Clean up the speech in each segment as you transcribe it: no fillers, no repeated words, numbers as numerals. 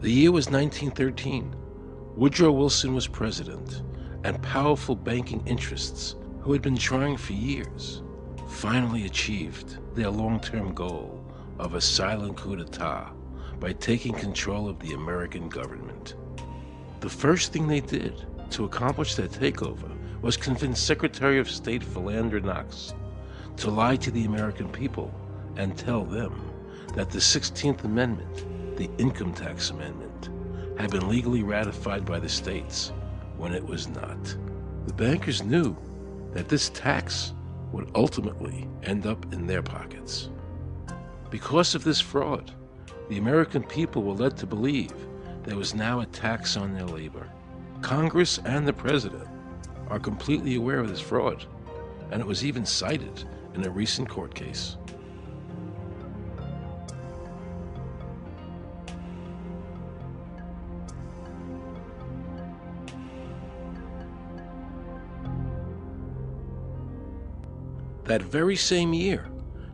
The year was 1913. Woodrow Wilson was president, and powerful banking interests, who had been trying for years, finally achieved their long-term goal of a silent coup d'etat by taking control of the American government. The first thing they did to accomplish their takeover was convince Secretary of State Philander Knox to lie to the American people and tell them that the 16th Amendment, the Income Tax Amendment, had been legally ratified by the states when it was not. The bankers knew that this tax would ultimately end up in their pockets. Because of this fraud, the American people were led to believe there was now a tax on their labor. Congress and the President are completely aware of this fraud, and it was even cited in a recent court case. That very same year,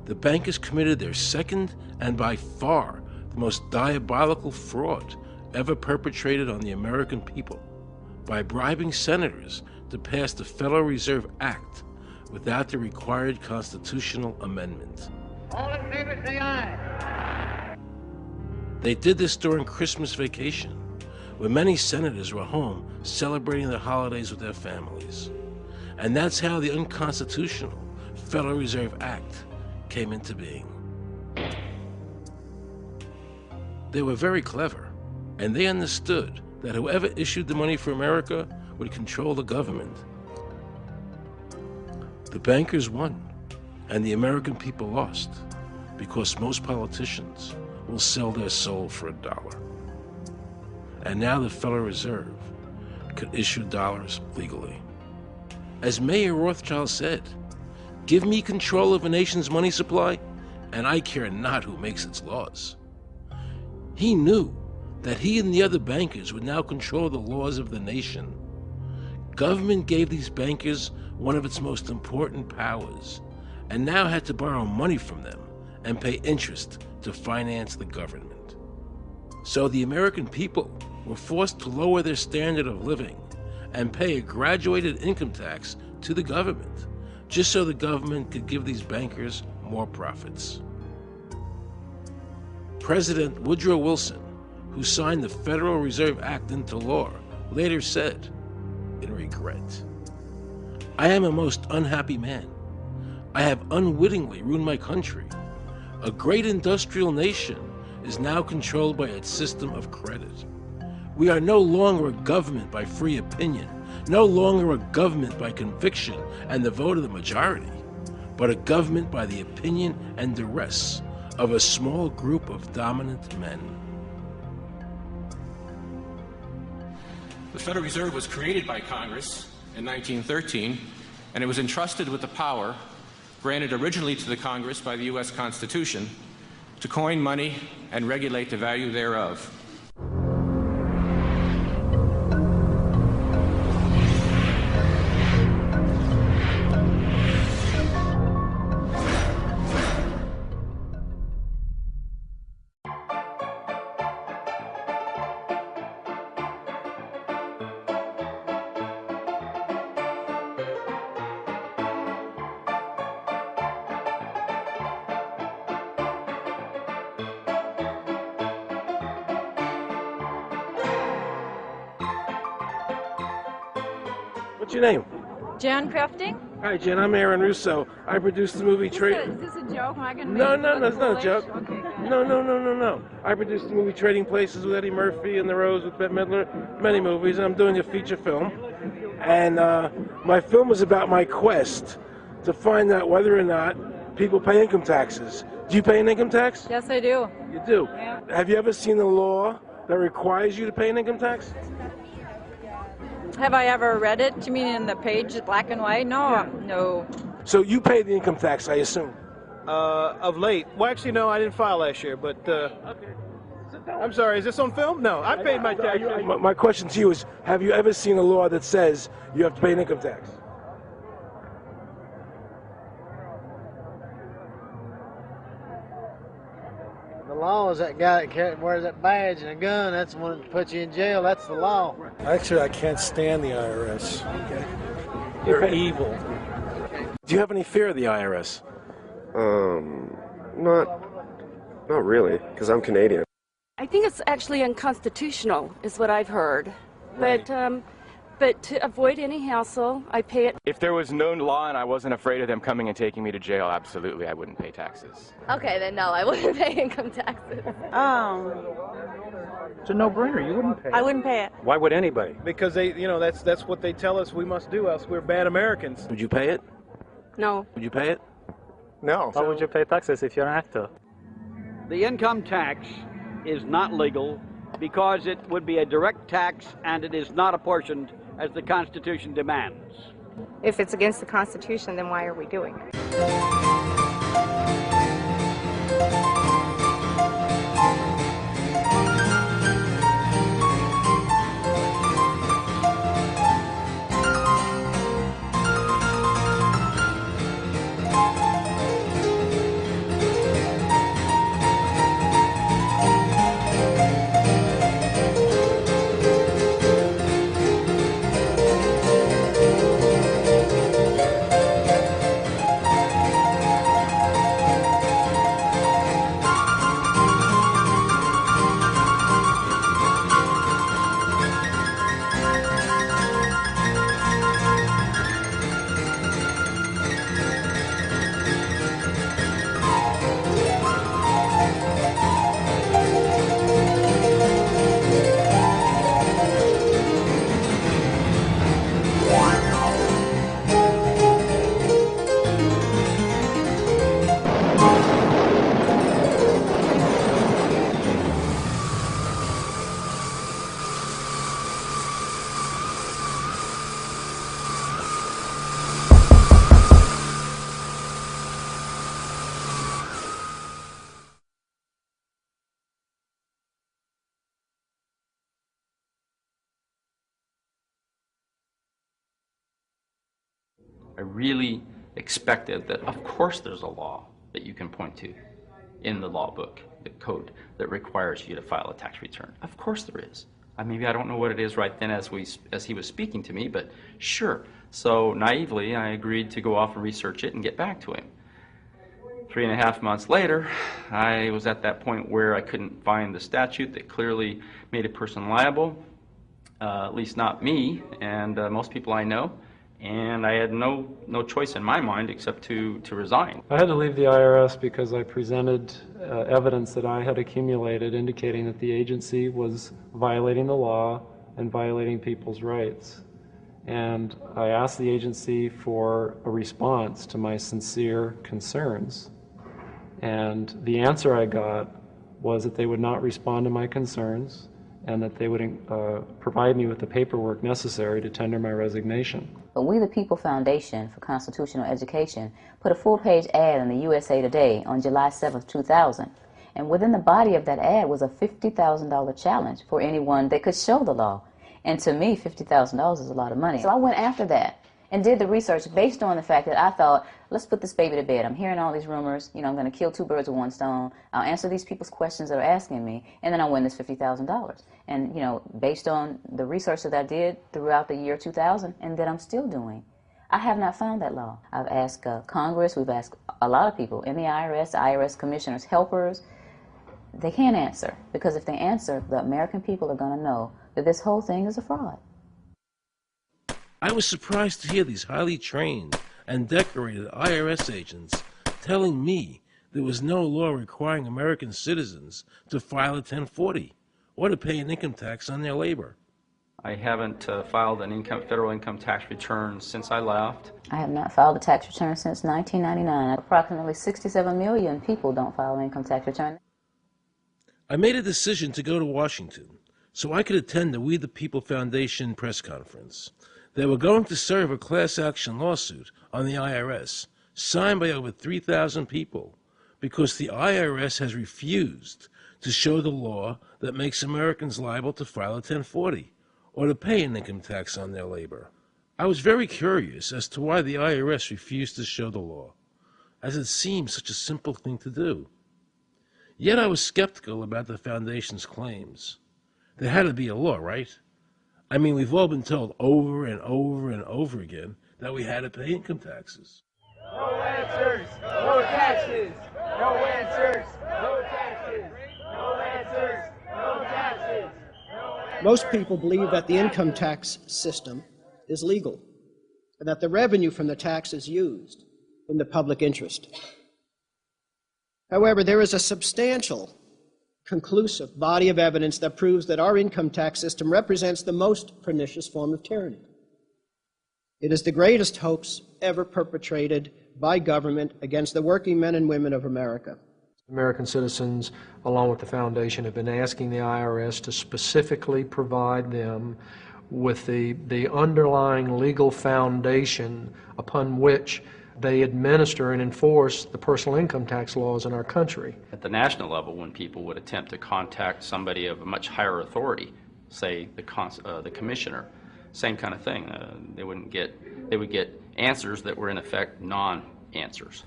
the bankers committed their second and by far the most diabolical fraud ever perpetrated on the American people by bribing senators to pass the Federal Reserve Act without the required constitutional amendment. All in favor, say aye. They did this during Christmas vacation, when many senators were home celebrating the holidays with their families. And that's how the unconstitutional Federal Reserve Act came into being. They were very clever, and they understood that whoever issued the money for America would control the government. The bankers won, and the American people lost, because most politicians will sell their soul for $1. And now the Federal Reserve could issue dollars legally. As Mayor Rothschild said, "Give me control of a nation's money supply, and I care not who makes its laws." He knew that he and the other bankers would now control the laws of the nation. Government gave these bankers one of its most important powers, and now had to borrow money from them and pay interest to finance the government. So the American people were forced to lower their standard of living and pay a graduated income tax to the government, just so the government could give these bankers more profits. President Woodrow Wilson, who signed the Federal Reserve Act into law, later said, in regret, "I am a most unhappy man. I have unwittingly ruined my country. A great industrial nation is now controlled by its system of credit. We are no longer a government by free opinion, no longer a government by conviction and the vote of the majority, but a government by the opinion and duress of a small group of dominant men." The Federal Reserve was created by Congress in 1913, and it was entrusted with the power granted originally to the Congress by the U.S. Constitution to coin money and regulate the value thereof. What's your name? Jan Crafting? Hi, Jen. I'm Aaron Russo. I produced the movie Is this a joke? Am I gonna No, make no, it that's look not a foolish? joke. Okay, good. No. I produced the movie Trading Places with Eddie Murphy and The Rose with Bette Midler, many movies, and I'm doing a feature film. And my film is about my quest to find out whether or not people pay income taxes. Do you pay an income tax? Yes, I do. You do? Yeah. Have you ever seen a law that requires you to pay an income tax? Have I ever read it? You mean in the page, black and white? No, no. So you pay the income tax, I assume? Of late. Well, actually, no, I didn't file last year, but I'm sorry, is this on film? No, I paid my tax. My question to you is, have you ever seen a law that says you have to pay an income tax? law is that guy that wears that badge and a gun. That's the one that puts you in jail. That's the law. Actually, I can't stand the IRS. They're evil. Do you have any fear of the IRS? Not really, because I'm Canadian. I think it's actually unconstitutional, is what I've heard. Right. But to avoid any hassle, I pay it. If there was no law and I wasn't afraid of them coming and taking me to jail, absolutely, I wouldn't pay taxes. Okay, then no, I wouldn't pay income taxes. It's a no-brainer. You wouldn't pay it. I wouldn't pay it. Why would anybody? Because that's what they tell us we must do, else we're bad Americans. Would you pay it? No. Would you pay it? No. Why would you pay taxes if you're an actor? The income tax is not legal because it would be a direct tax and it is not apportioned as the Constitution demands. If it's against the Constitution, then why are we doing it? I really expected that, of course, there's a law that you can point to in the law book, the code, that requires you to file a tax return. Of course there is. Maybe I don't know what it is right then as he was speaking to me, but sure. So naively, I agreed to go off and research it and get back to him. 3.5 months later, I was at that point where I couldn't find the statute that clearly made a person liable, at least not me and most people I know. And I had no choice in my mind except to resign. I had to leave the IRS because I presented evidence that I had accumulated indicating that the agency was violating the law and violating people's rights. And I asked the agency for a response to my sincere concerns. And the answer I got was that they would not respond to my concerns and that they would provide me with the paperwork necessary to tender my resignation. But We the People Foundation for Constitutional Education put a full-page ad in the USA Today on July 7, 2000. And within the body of that ad was a $50,000 challenge for anyone that could show the law. And to me, $50,000 is a lot of money. So I went after that and did the research based on the fact that I thought, let's put this baby to bed. I'm hearing all these rumors. I'm going to kill 2 birds with 1 stone. I'll answer these people's questions that are asking me, and then I'll win this $50,000. And, based on the research that I did throughout the year 2000 and that I'm still doing, I have not found that law. I've asked Congress, we've asked a lot of people in the IRS commissioners, helpers. They can't answer, because if they answer, the American people are going to know that this whole thing is a fraud. I was surprised to hear these highly trained and decorated IRS agents telling me there was no law requiring American citizens to file a 1040 or to pay an income tax on their labor. I haven't filed an federal income tax return since I left. I have not filed a tax return since 1999. Approximately 67 million people don't file an income tax return. I made a decision to go to Washington so I could attend the We the People Foundation press conference. They were going to serve a class action lawsuit on the IRS, signed by over 3,000 people, because the IRS has refused to show the law that makes Americans liable to file a 1040 or to pay an income tax on their labor. I was very curious as to why the IRS refused to show the law, as it seemed such a simple thing to do. Yet I was skeptical about the Foundation's claims. There had to be a law, right? I mean, we've all been told over and over and over again that we had to pay income taxes. No answers, no taxes. No answers, no taxes. No answers, no taxes. Most people believe that the income tax system is legal and that the revenue from the tax is used in the public interest. However, there is a substantial, conclusive body of evidence that proves that our income tax system represents the most pernicious form of tyranny. It is the greatest hoax ever perpetrated by government against the working men and women of America. American citizens, along with the Foundation, have been asking the IRS to specifically provide them with the underlying legal foundation upon which they administer and enforce the personal income tax laws in our country. At the national level, when people would attempt to contact somebody of a much higher authority, say the commissioner, same kind of thing. They would get answers that were in effect non-answers.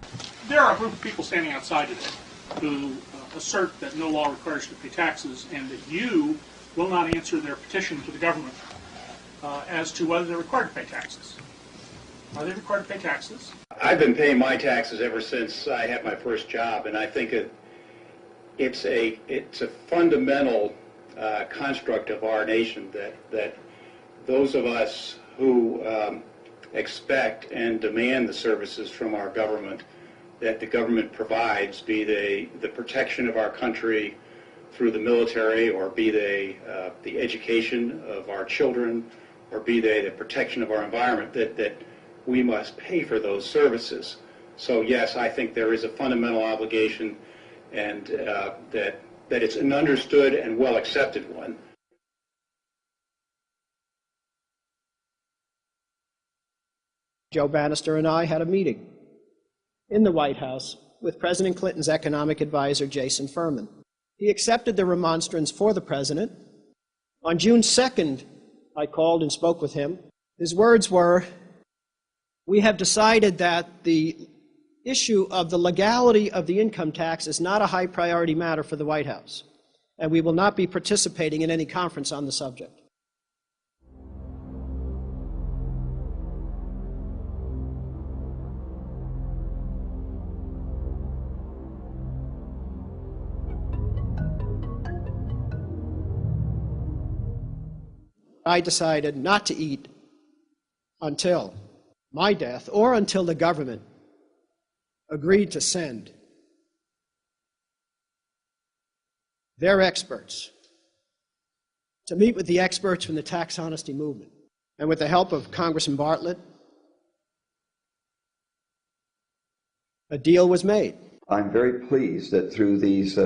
There are a group of people standing outside today who assert that no law requires you to pay taxes and that you will not answer their petition to the government as to whether they're required to pay taxes. Are they required to pay taxes? I've been paying my taxes ever since I had my first job, and I think it's a fundamental construct of our nation that those of us who expect and demand the services from our government that the government provides, be they the protection of our country through the military, or be they the education of our children, or be they the protection of our environment, that we must pay for those services. So yes, I think there is a fundamental obligation, and that it's an understood and well accepted one. Joe Bannister and I had a meeting in the White House with President Clinton's economic advisor, Jason Furman. He accepted the remonstrance for the president. On June 2nd, I called and spoke with him. His words were, "We have decided that the issue of the legality of the income tax is not a high priority matter for the White House, and we will not be participating in any conference on the subject." I decided not to eat until my death or until the government agreed to send their experts to meet with the experts from the tax honesty movement. And with the help of Congressman Bartlett, a deal was made. I'm very pleased that through these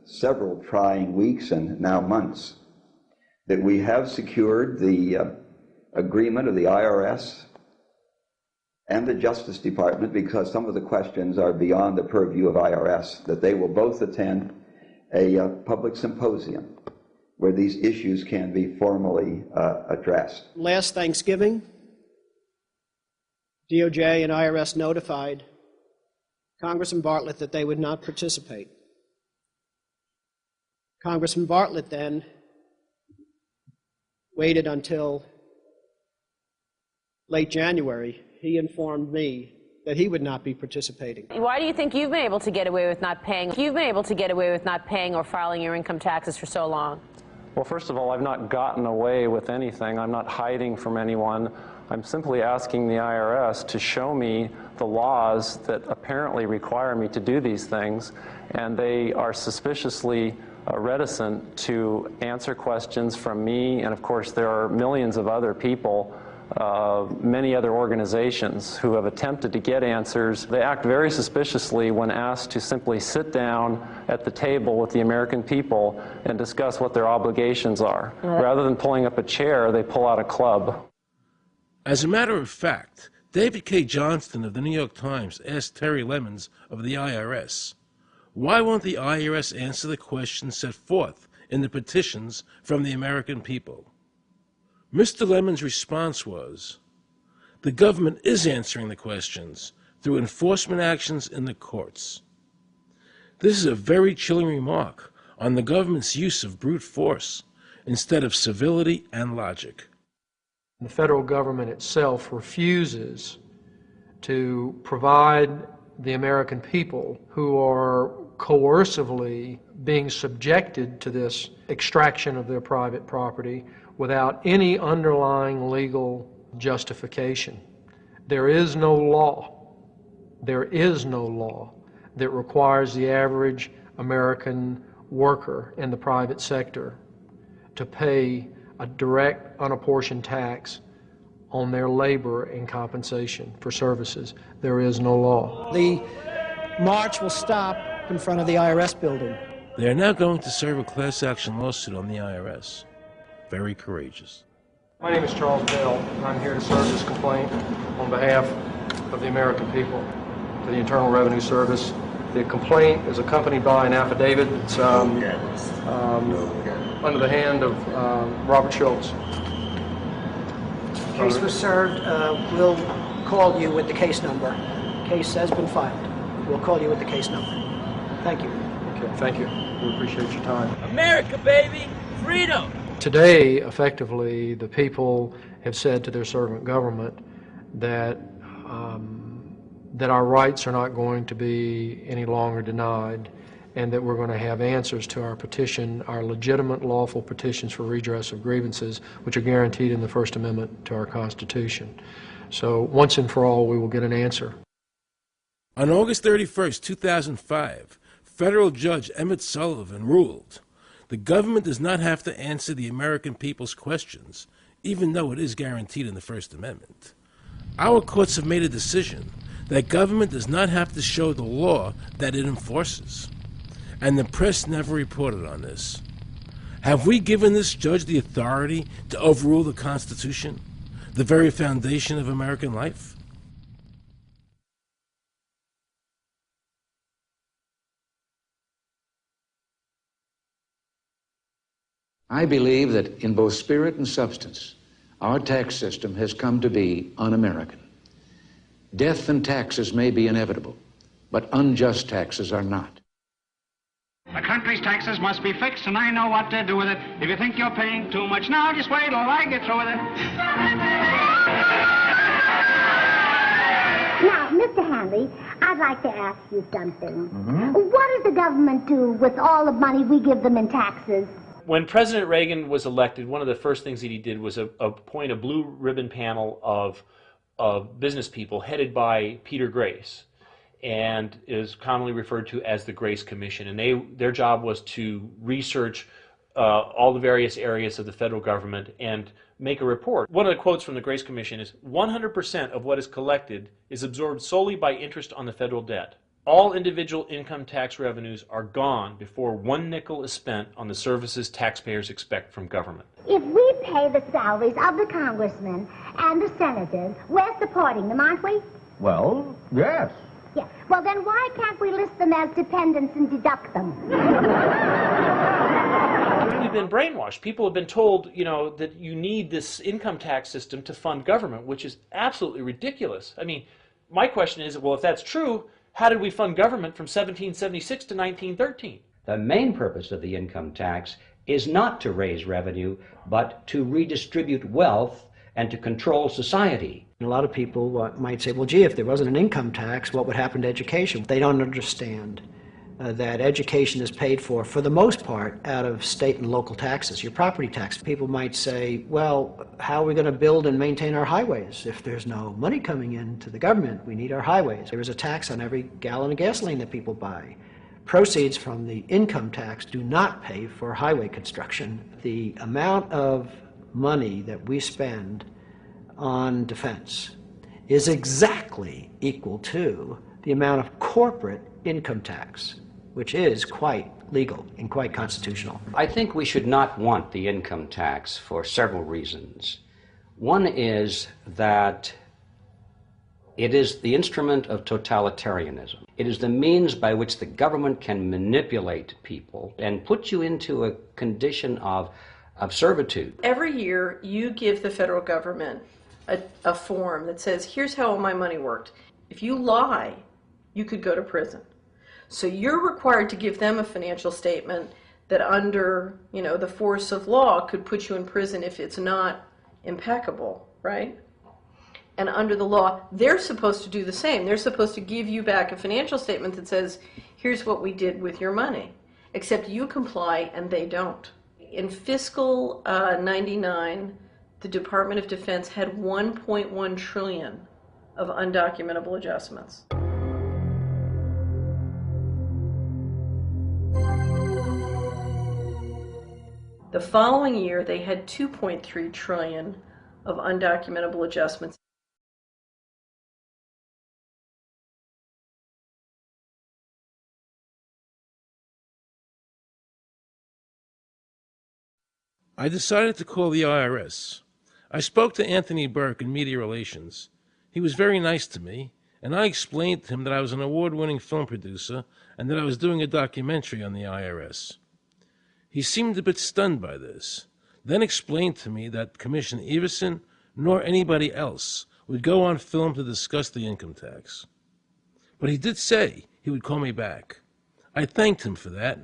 several trying weeks and now months, that we have secured the agreement of the IRS and the Justice Department, because some of the questions are beyond the purview of IRS, that they will both attend a public symposium where these issues can be formally addressed. Last Thanksgiving, DOJ and IRS notified Congressman Bartlett that they would not participate. Congressman Bartlett then waited until late January. He informed me that he would not be participating. Why do you think you've been able to get away with not paying? You've been able to get away with not paying or filing your income taxes for so long? Well, first of all, I've not gotten away with anything. I'm not hiding from anyone. I'm simply asking the IRS to show me the laws that apparently require me to do these things, and they are suspiciously reticent to answer questions from me, and of course there are millions of other people, many other organizations who have attempted to get answers. They act very suspiciously when asked to simply sit down at the table with the American people and discuss what their obligations are. Rather than pulling up a chair, they pull out a club. As a matter of fact, David K. Johnston of the New York Times asked Terry Lemons of the IRS, why won't the IRS answer the questions set forth in the petitions from the American people? Mr. Lemon's response was, the government is answering the questions through enforcement actions in the courts. This is a very chilling remark on the government's use of brute force instead of civility and logic. The federal government itself refuses to provide the American people who are coercively being subjected to this extraction of their private property without any underlying legal justification. There is no law that requires the average American worker in the private sector to pay a direct, unapportioned tax on their labor and compensation for services. There is no law. The march will stop in front of the IRS building. They are now going to serve a class action lawsuit on the IRS. Very courageous. My name is Charles Bell, and I'm here to serve this complaint on behalf of the American people to the Internal Revenue Service. The complaint is accompanied by an affidavit. It's under the hand of Robert Schultz. Case was served. We'll call you with the case number. Case has been filed. We'll call you with the case number. Thank you. Okay, thank you. We appreciate your time. America, baby! Freedom! Today, effectively, the people have said to their servant government that that our rights are not going to be any longer denied, and that we're going to have answers to our petition, our legitimate, lawful petitions for redress of grievances, which are guaranteed in the First Amendment to our Constitution. So once and for all, we will get an answer. On August 31st, 2005, federal judge Emmett Sullivan ruled the government does not have to answer the American people's questions, even though it is guaranteed in the First Amendment. Our courts have made a decision that government does not have to show the law that it enforces. And the press never reported on this. Have we given this judge the authority to overrule the Constitution, the very foundation of American life? I believe that in both spirit and substance, our tax system has come to be un-American. Death and taxes may be inevitable, but unjust taxes are not. The country's taxes must be fixed, and I know what to do with it. If you think you're paying too much now, just wait till I get through with it. Now, Mr. Hanley, I'd like to ask you something. What does the government do with all the money we give them in taxes? When President Reagan was elected, one of the first things that he did was appoint a blue ribbon panel of business people headed by Peter Grace, and is commonly referred to as the Grace Commission. And their job was to research all the various areas of the federal government and make a report. One of the quotes from the Grace Commission is, 100% of what is collected is absorbed solely by interest on the federal debt. All individual income tax revenues are gone before 1 nickel is spent on the services taxpayers expect from government. If we pay the salaries of the congressmen and the senators, we're supporting them, aren't we? Well, yes. Yeah. Well, then why can't we list them as dependents and deduct them? We've been brainwashed. People have been told, you know, that you need this income tax system to fund government, which is absolutely ridiculous. I mean, my question is, well, if that's true, how did we fund government from 1776 to 1913? The main purpose of the income tax is not to raise revenue, but to redistribute wealth and to control society. A lot of people might say, well, gee, if there wasn't an income tax, what would happen to education? They don't understand that education is paid for the most part, out of state and local taxes, your property tax. People might say, well, how are we going to build and maintain our highways? If there's no money coming into the government, we need our highways. There is a tax on every gallon of gasoline that people buy. Proceeds from the income tax do not pay for highway construction. The amount of money that we spend on defense is exactly equal to the amount of corporate income tax, which is quite legal and quite constitutional. I think we should not want the income tax for several reasons. One is that it is the instrument of totalitarianism. It is the means by which the government can manipulate people and put you into a condition of servitude. Every year you give the federal government a form that says, here's how all my money worked. If you lie, you could go to prison. So you're required to give them a financial statement that under, the force of law could put you in prison if it's not impeccable, right? And under the law, they're supposed to do the same. They're supposed to give you back a financial statement that says, here's what we did with your money, except you comply and they don't. In fiscal 99, the Department of Defense had 1.1 trillion of undocumentable adjustments. The following year, they had 2.3 trillion of undocumentable adjustments. I decided to call the IRS. I spoke to Anthony Burke in Media Relations. He was very nice to me, and I explained to him that I was an award-winning film producer and that I was doing a documentary on the IRS. He seemed a bit stunned by this, then explained to me that Commissioner Everson nor anybody else would go on film to discuss the income tax. But he did say he would call me back. I thanked him for that,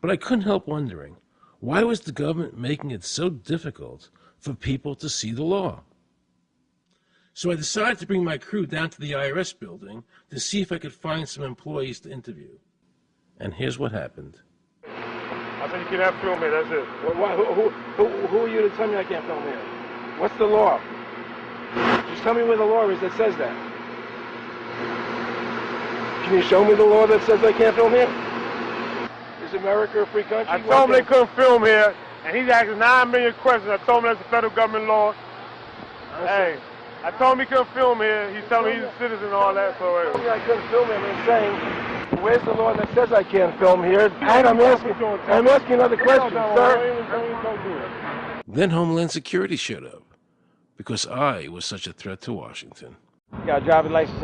but I couldn't help wondering, why was the government making it so difficult for people to see the law? So I decided to bring my crew down to the IRS building to see if I could find some employees to interview. And here's what happened. I said you can't film me, that's it. Who are you to tell me I can't film here? What's the law? Just tell me where the law is that says that. Can you show me the law that says I can't film here? Is America a free country? I told him they couldn't film here, and he's asking 9 million questions. I told him that's a federal government law. Hey, I told him he couldn't film here. He's telling me he's a citizen and all that, so hey. I couldn't film him. I'm saying, where's the law that says I can't film here? And I'm asking another question, sir. Then Homeland Security showed up, because I was such a threat to Washington. You got a driver's license?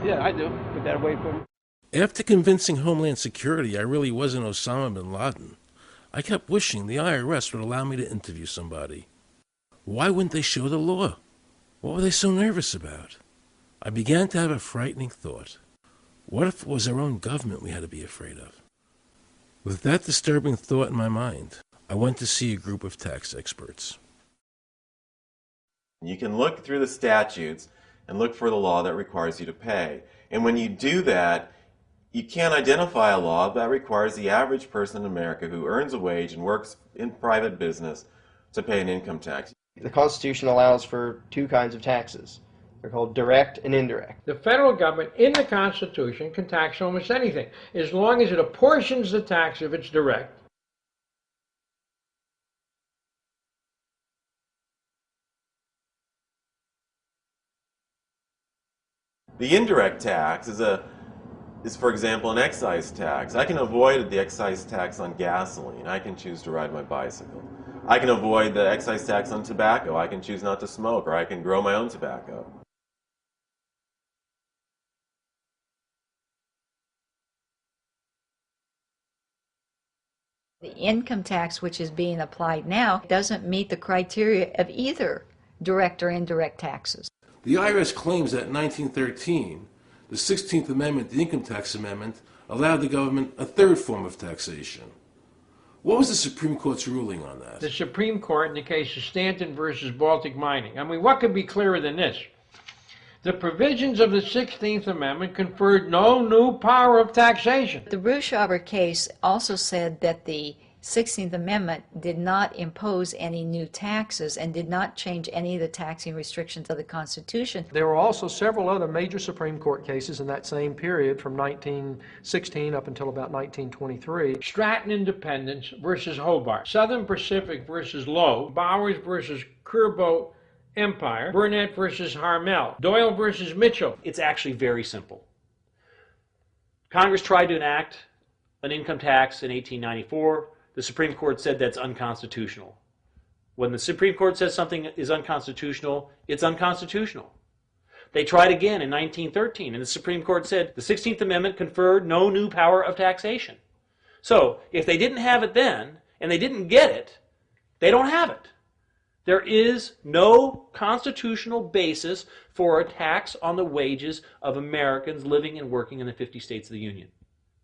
Yeah, I do. Put that away for me. After convincing Homeland Security I really wasn't Osama bin Laden, I kept wishing the IRS would allow me to interview somebody. Why wouldn't they show the law? What were they so nervous about? I began to have a frightening thought. What if it was our own government we had to be afraid of? With that disturbing thought in my mind, I went to see a group of tax experts. You can look through the statutes and look for the law that requires you to pay. And when you do that, you can't identify a law that requires the average person in America who earns a wage and works in private business to pay an income tax. The Constitution allows for two kinds of taxes. They're called direct and indirect. The federal government in the Constitution can tax almost anything, as long as it apportions the tax if it's direct. The indirect tax is, for example, an excise tax. I can avoid the excise tax on gasoline. I can choose to ride my bicycle. I can avoid the excise tax on tobacco. I can choose not to smoke, or I can grow my own tobacco. The income tax which is being applied now doesn't meet the criteria of either direct or indirect taxes. The IRS claims that in 1913, the 16th Amendment, the Income Tax Amendment, allowed the government a third form of taxation. What was the Supreme Court's ruling on that? The Supreme Court in the case of Stanton versus Baltic Mining. I mean, what could be clearer than this? The provisions of the 16th Amendment conferred no new power of taxation. The Ruschauer case also said that the 16th Amendment did not impose any new taxes and did not change any of the taxing restrictions of the Constitution. There were also several other major Supreme Court cases in that same period from 1916 up until about 1923. Stratton Independence versus Hobart, Southern Pacific versus Lowe, Bowers versus Curbo Empire, Burnett versus Harmel, Doyle versus Mitchell. It's actually very simple. Congress tried to enact an income tax in 1894. The Supreme Court said that's unconstitutional. When the Supreme Court says something is unconstitutional, it's unconstitutional. They tried again in 1913, and the Supreme Court said the 16th Amendment conferred no new power of taxation. So, if they didn't have it then, and they didn't get it, they don't have it. There is no constitutional basis for a tax on the wages of Americans living and working in the 50 states of the Union.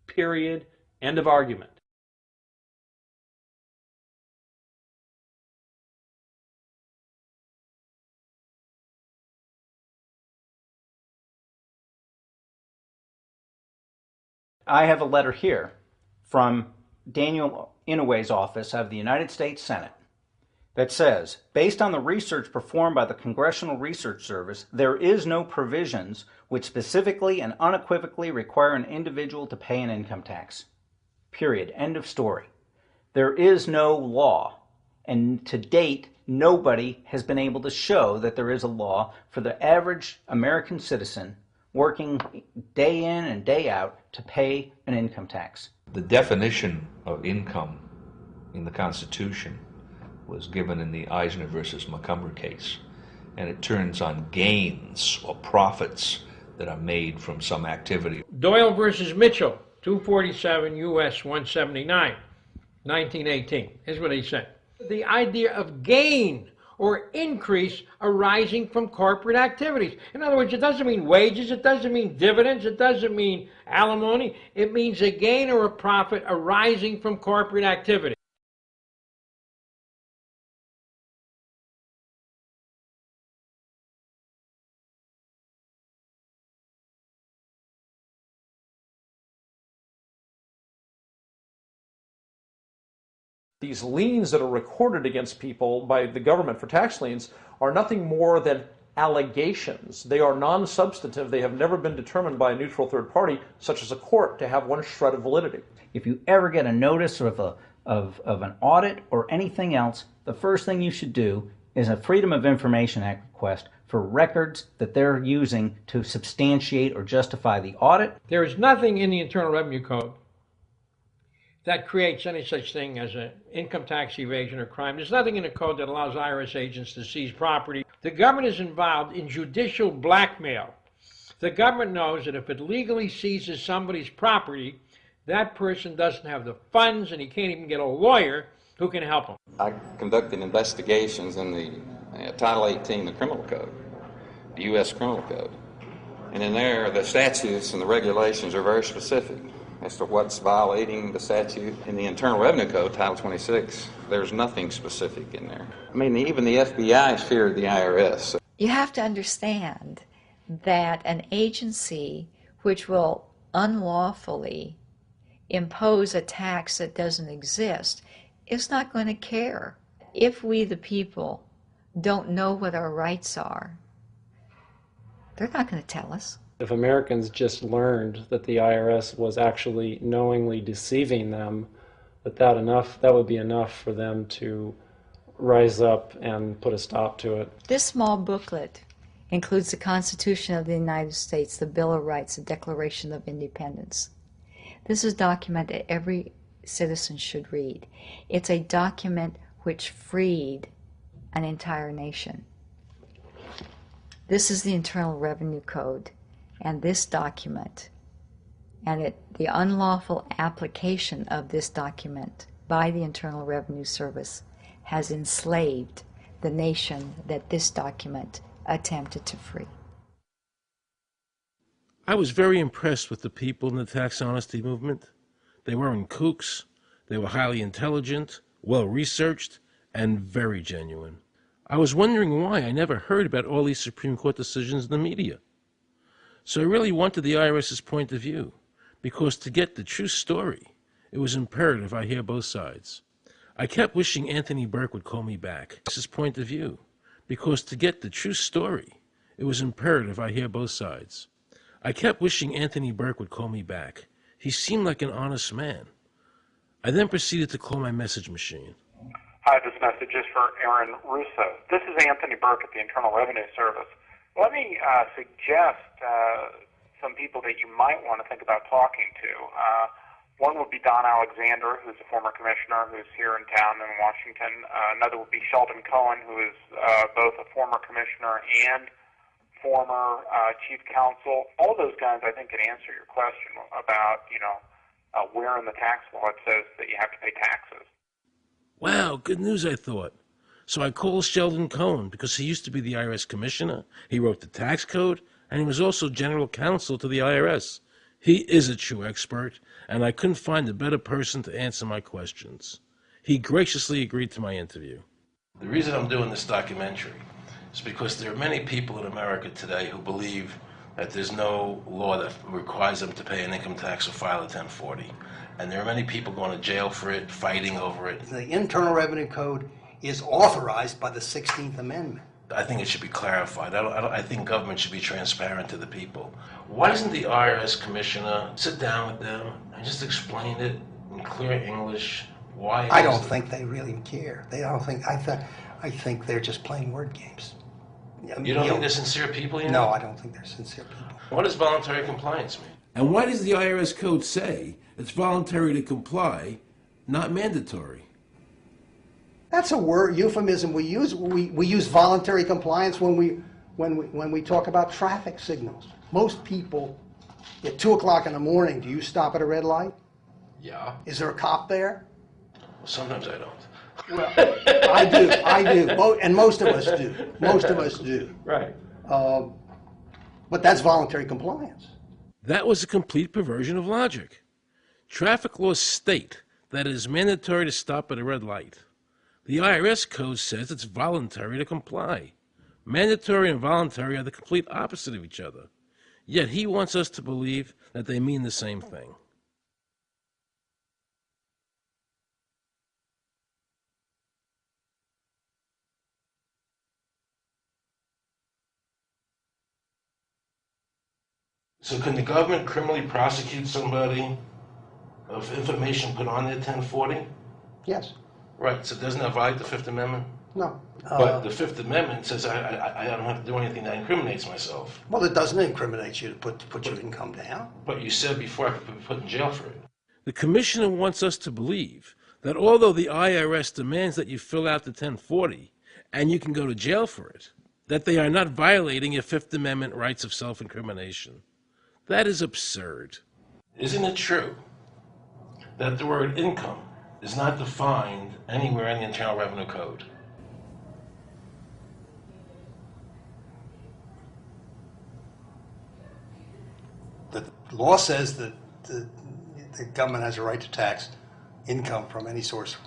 Period. End of argument. I have a letter here from Daniel Inouye's office of the United States Senate that says, based on the research performed by the Congressional Research Service, there is no provisions which specifically and unequivocally require an individual to pay an income tax. Period. End of story. There is no law, and to date, nobody has been able to show that there is a law for the average American citizen working day in and day out to pay an income tax. The definition of income in the Constitution was given in the Eisner versus Montgomery case, and it turns on gains or profits that are made from some activity. Doyle versus Mitchell, 247 U.S. 179, 1918. Here's what he said. The idea of gain or increase arising from corporate activities. In other words, it doesn't mean wages, it doesn't mean dividends, it doesn't mean alimony. It means a gain or a profit arising from corporate activity. These liens that are recorded against people by the government for tax liens are nothing more than allegations. They are non-substantive. They have never been determined by a neutral third party, such as a court, to have one shred of validity. If you ever get a notice of an audit or anything else, the first thing you should do is a Freedom of Information Act request for records that they're using to substantiate or justify the audit. There is nothing in the Internal Revenue Code that creates any such thing as an income tax evasion or crime. There's nothing in the code that allows IRS agents to seize property. The government is involved in judicial blackmail. The government knows that if it legally seizes somebody's property, that person doesn't have the funds and he can't even get a lawyer who can help him. I conducted investigations in the Title 18 of the Criminal Code, the U.S. Criminal Code. And in there, the statutes and the regulations are very specific as to what's violating the statute. In the Internal Revenue Code, Title 26, there's nothing specific in there. I mean, even the FBI is feared of the IRS. You have to understand that an agency which will unlawfully impose a tax that doesn't exist is not going to care. If we, the people, don't know what our rights are, they're not going to tell us. If Americans just learned that the IRS was actually knowingly deceiving them, that would be enough for them to rise up and put a stop to it. This small booklet includes the Constitution of the United States, the Bill of Rights, the Declaration of Independence. This is a document that every citizen should read. It's a document which freed an entire nation. This is the Internal Revenue Code. And this document, and the unlawful application of this document by the Internal Revenue Service has enslaved the nation that this document attempted to free. I was very impressed with the people in the tax honesty movement. They weren't kooks, they were highly intelligent, well-researched, and very genuine. I was wondering why I never heard about all these Supreme Court decisions in the media. So I really wanted the IRS's point of view, because to get the true story, it was imperative I hear both sides. I kept wishing Anthony Burke would call me back. This is point of view, because to get the true story, it was imperative I hear both sides. I kept wishing Anthony Burke would call me back. He seemed like an honest man. I then proceeded to call my message machine. Hi, this message is for Aaron Russo. This is Anthony Burke at the Internal Revenue Service. Let me suggest some people that you might want to think about talking to. One would be Don Alexander, who's a former commissioner who's here in town in Washington. Another would be Sheldon Cohen, who is both a former commissioner and former chief counsel. All of those guys, I think, can answer your question about, where in the tax law it says that you have to pay taxes. Wow, good news, I thought. So I called Sheldon Cohen because he used to be the IRS commissioner, he wrote the tax code, and he was also general counsel to the IRS. He is a true expert, and I couldn't find a better person to answer my questions. He graciously agreed to my interview. The reason I'm doing this documentary is because there are many people in America today who believe that there's no law that requires them to pay an income tax or file a 1040. And there are many people going to jail for it, fighting over it. The Internal Revenue Code is authorized by the 16th Amendment. I think it should be clarified. I think government should be transparent to the people. Why doesn't the IRS commissioner sit down with them and just explain it in clear English? Why? I don't think they really care. They don't think. I think they're just playing word games. You don't think they're sincere people? You know? No, I don't think they're sincere people. What does voluntary compliance mean? And why does the IRS code say it's voluntary to comply, not mandatory? That's a word euphemism we use. We use voluntary compliance when we talk about traffic signals. Most people, at 2 o'clock in the morning, do you stop at a red light? Yeah. Is there a cop there? Sometimes I don't. Well, I do, and most of us do. Most of us do. Right. But that's voluntary compliance. That was a complete perversion of logic. Traffic laws state that it is mandatory to stop at a red light. The IRS code says it's voluntary to comply. Mandatory and voluntary are the complete opposite of each other. Yet he wants us to believe that they mean the same thing. So can the government criminally prosecute somebody of information put on their 1040? Yes. Right, so doesn't that violate the Fifth Amendment? No. But the Fifth Amendment says I don't have to do anything that incriminates myself. Well, it doesn't incriminate you to put your income down. But you said before I could be put in jail for it. The commissioner wants us to believe that although the IRS demands that you fill out the 1040 and you can go to jail for it, that they are not violating your Fifth Amendment rights of self-incrimination. That is absurd. Isn't it true that the word income is not defined anywhere in the Internal Revenue Code? The law says that the government has a right to tax income from any source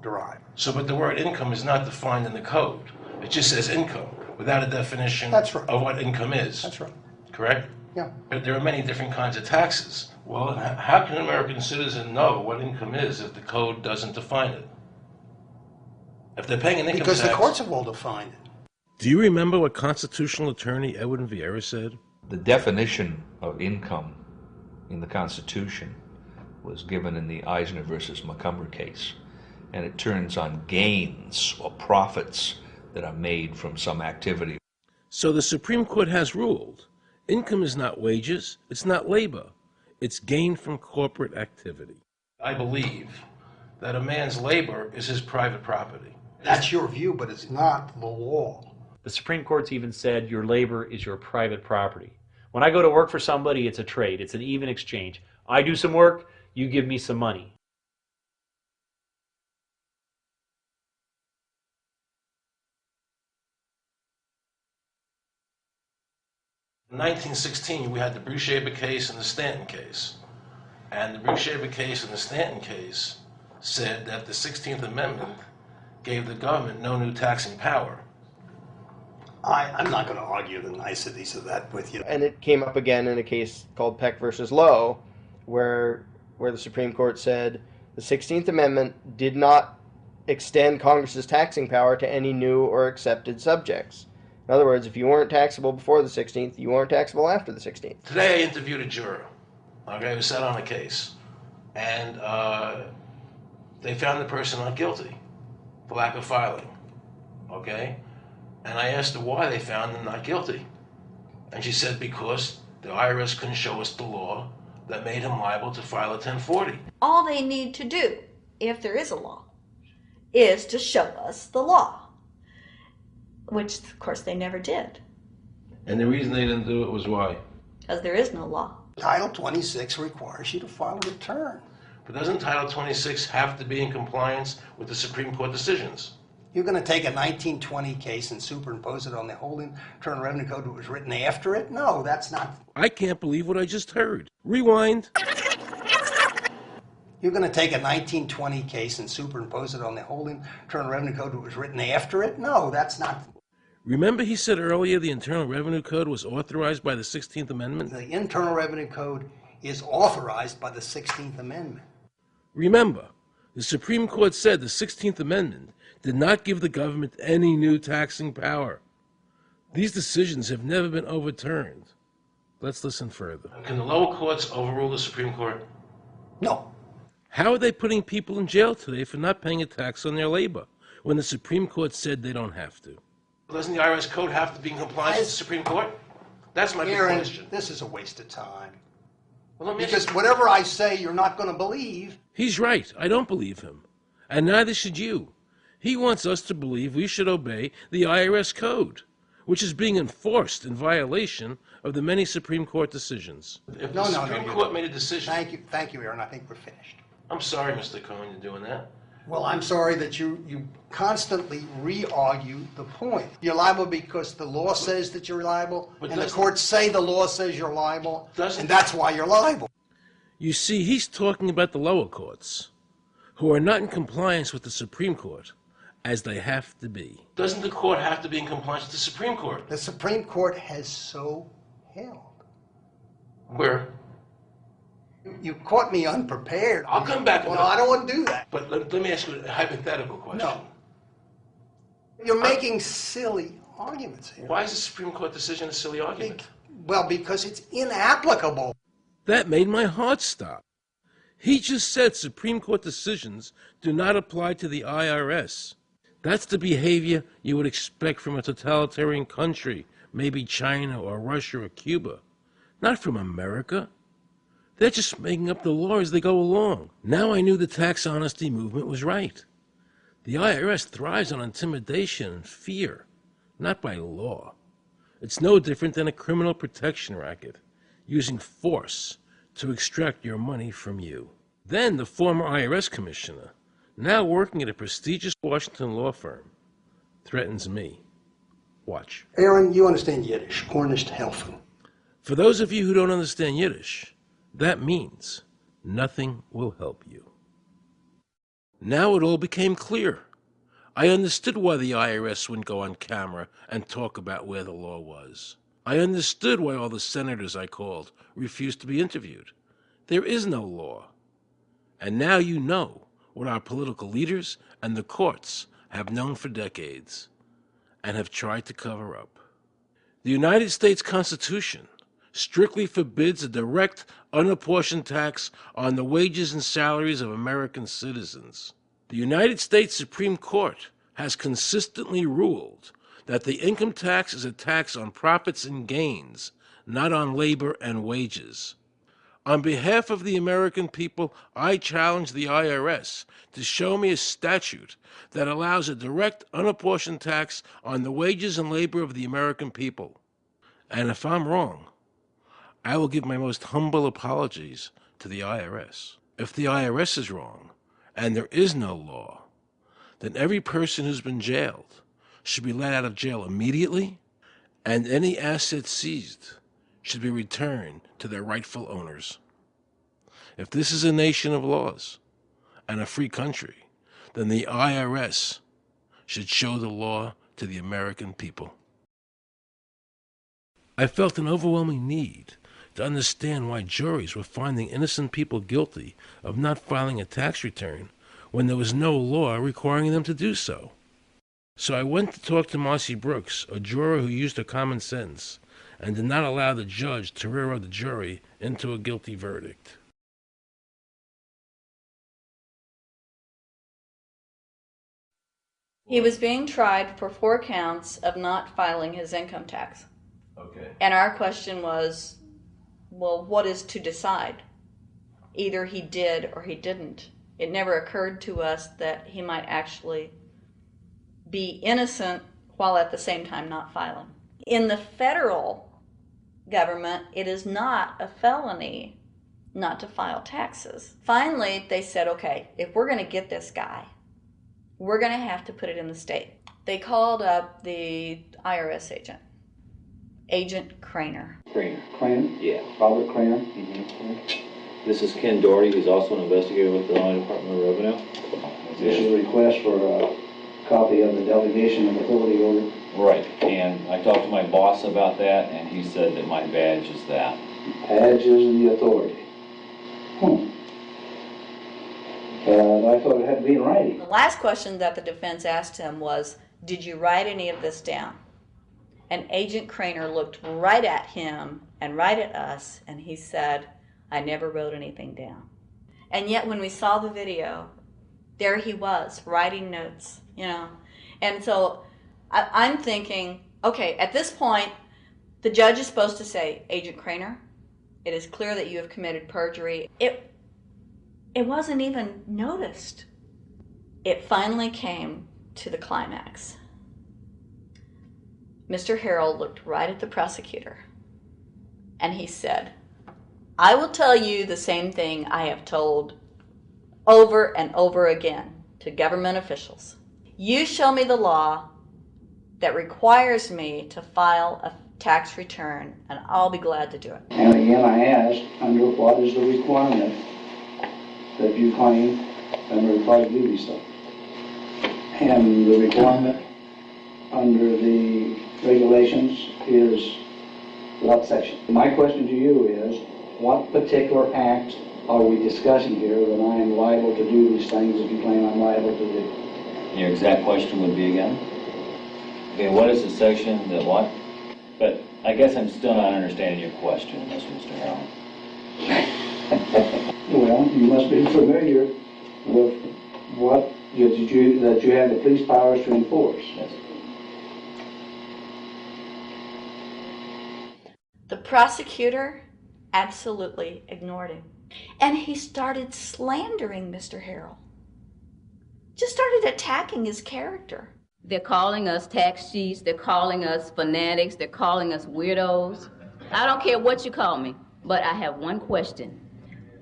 derived. So, but the word income is not defined in the code. It just says income without a definition That's right. of what income is. That's right. Correct? Yeah. But there are many different kinds of taxes. Well, how can an American citizen know what income is if the code doesn't define it? If they're paying an income Because tax... the courts have all defined it. Do you remember what constitutional attorney Edwin Vieira said? The definition of income in the Constitution was given in the Eisner versus Macomber case, and it turns on gains or profits that are made from some activity. So the Supreme Court has ruled income is not wages, it's not labor, it's gain from corporate activity. I believe that a man's labor is his private property. That's your view, but it's not the law. The Supreme Court's even said your labor is your private property. When I go to work for somebody, it's a trade. It's an even exchange. I do some work, you give me some money. In 1916, we had the Bruce-Shaber case and the Stanton case. And the Bruce-Shaber case and the Stanton case said that the 16th Amendment gave the government no new taxing power. I'm not going to argue the niceties of that with you. And it came up again in a case called Peck versus Lowe, where the Supreme Court said the 16th Amendment did not extend Congress's taxing power to any new or accepted subjects. In other words, if you weren't taxable before the 16th, you weren't taxable after the 16th. Today I interviewed a juror, okay, who sat on a case, and they found the person not guilty for lack of filing, okay? And I asked her why they found him not guilty. And she said because the IRS couldn't show us the law that made him liable to file a 1040. All they need to do, if there is a law, is to show us the law. Which, of course, they never did. And the reason they didn't do it was why? Because there is no law. Title 26 requires you to file a return. But doesn't Title 26 have to be in compliance with the Supreme Court decisions? You're going to take a 1920 case and superimpose it on the whole Internal Revenue Code that was written after it? No, that's not. I can't believe what I just heard. Rewind. You're going to take a 1920 case and superimpose it on the whole Internal Revenue Code that was written after it? No, that's not. Remember he said earlier the Internal Revenue Code was authorized by the 16th Amendment? The Internal Revenue Code is authorized by the 16th Amendment. Remember, the Supreme Court said the 16th Amendment did not give the government any new taxing power. These decisions have never been overturned. Let's listen further. Can the lower courts overrule the Supreme Court? No. How are they putting people in jail today for not paying a tax on their labor when the Supreme Court said they don't have to? Doesn't the IRS code have to be in compliance with the Supreme Court? That's my big question. This is a waste of time. Well, because whatever I say, you're not going to believe. He's right. I don't believe him. And neither should you. He wants us to believe we should obey the IRS code, which is being enforced in violation of the many Supreme Court decisions. If the Supreme Court made a decision... Thank you, Aaron. I think we're finished. I'm sorry, Mr. Cohen, you're doing that. Well, I'm sorry that you constantly re-argue the point. You're liable because the law says that you're liable, and the courts say the law says you're liable, and that's why you're liable. You see, he's talking about the lower courts, who are not in compliance with the Supreme Court, as they have to be. Doesn't the court have to be in compliance with the Supreme Court? The Supreme Court has so held. Where? You caught me unprepared. I'll come back. Well, I don't want to do that. But let me ask you a hypothetical question. No. You're making silly arguments here. Why is the Supreme Court decision a silly argument? Well, because it's inapplicable. That made my heart stop. He just said Supreme Court decisions do not apply to the IRS. That's the behavior you would expect from a totalitarian country, maybe China or Russia or Cuba, not from America. They're just making up the law as they go along. Now I knew the tax honesty movement was right. The IRS thrives on intimidation and fear, not by law. It's no different than a criminal protection racket, using force to extract your money from you. Then the former IRS commissioner, now working at a prestigious Washington law firm, threatens me. Watch. Aaron, you understand Yiddish. Cornish helfen. For those of you who don't understand Yiddish, that means nothing will help you. Now it all became clear. I understood why the IRS wouldn't go on camera and talk about where the law was. I understood why all the senators I called refused to be interviewed. There is no law. And now you know what our political leaders and the courts have known for decades and have tried to cover up. The United States Constitution strictly forbids a direct, unapportioned tax on the wages and salaries of American citizens. The United States Supreme Court has consistently ruled that the income tax is a tax on profits and gains, not on labor and wages. On behalf of the American people, I challenge the IRS to show me a statute that allows a direct, unapportioned tax on the wages and labor of the American people. And if I'm wrong, I will give my most humble apologies to the IRS. If the IRS is wrong, and there is no law, then every person who's been jailed should be let out of jail immediately, and any assets seized should be returned to their rightful owners. If this is a nation of laws and a free country, then the IRS should show the law to the American people. I felt an overwhelming need to understand why juries were finding innocent people guilty of not filing a tax return when there was no law requiring them to do so. So I went to talk to Marcy Brooks, a juror who used her common sense and did not allow the judge to railroad the jury into a guilty verdict. He was being tried for 4 counts of not filing his income tax. Okay. And our question was, well, what is to decide? Either he did or he didn't. It never occurred to us that he might actually be innocent while at the same time not filing. In the federal government, it is not a felony not to file taxes. Finally, they said, okay, if we're going to get this guy, we're going to have to put it in the state. They called up the IRS agent, Agent Craner. Craner? Yeah. Robert Craner? Mm-hmm. This is Ken Doherty, who's also an investigator with the Illinois Department of Revenue. This is a request for a copy of the delegation of authority order. Right, and I talked to my boss about that, and he said that my badge is that. Badge is the authority. I thought it had to be in writing. The last question that the defense asked him was, did you write any of this down? And Agent Craner looked right at him and right at us, and he said, I never wrote anything down. And yet when we saw the video, there he was, writing notes, you know. And so I'm thinking, okay, at this point, the judge is supposed to say, Agent Craner, it is clear that you have committed perjury. It wasn't even noticed. It finally came to the climax. Mr. Harrell looked right at the prosecutor, and he said, I will tell you the same thing I have told over and over again to government officials. You show me the law that requires me to file a tax return, and I'll be glad to do it. And again, I asked, under what is the requirement that you claim and are required to do these things? And the requirement under the regulations is what section? My question to you is, what particular act are we discussing here that I am liable to do these things that you claim I'm liable to do? Your exact question would be again? Okay, what is the section that what? But I guess I'm still not understanding your question, Mr. Harrell. Well, you must be familiar with what that you have the police powers to enforce. Yes. The prosecutor absolutely ignored him. And he started slandering Mr. Harrell. Just started attacking his character. They're calling us tax cheats, they're calling us fanatics, they're calling us weirdos. I don't care what you call me, but I have one question.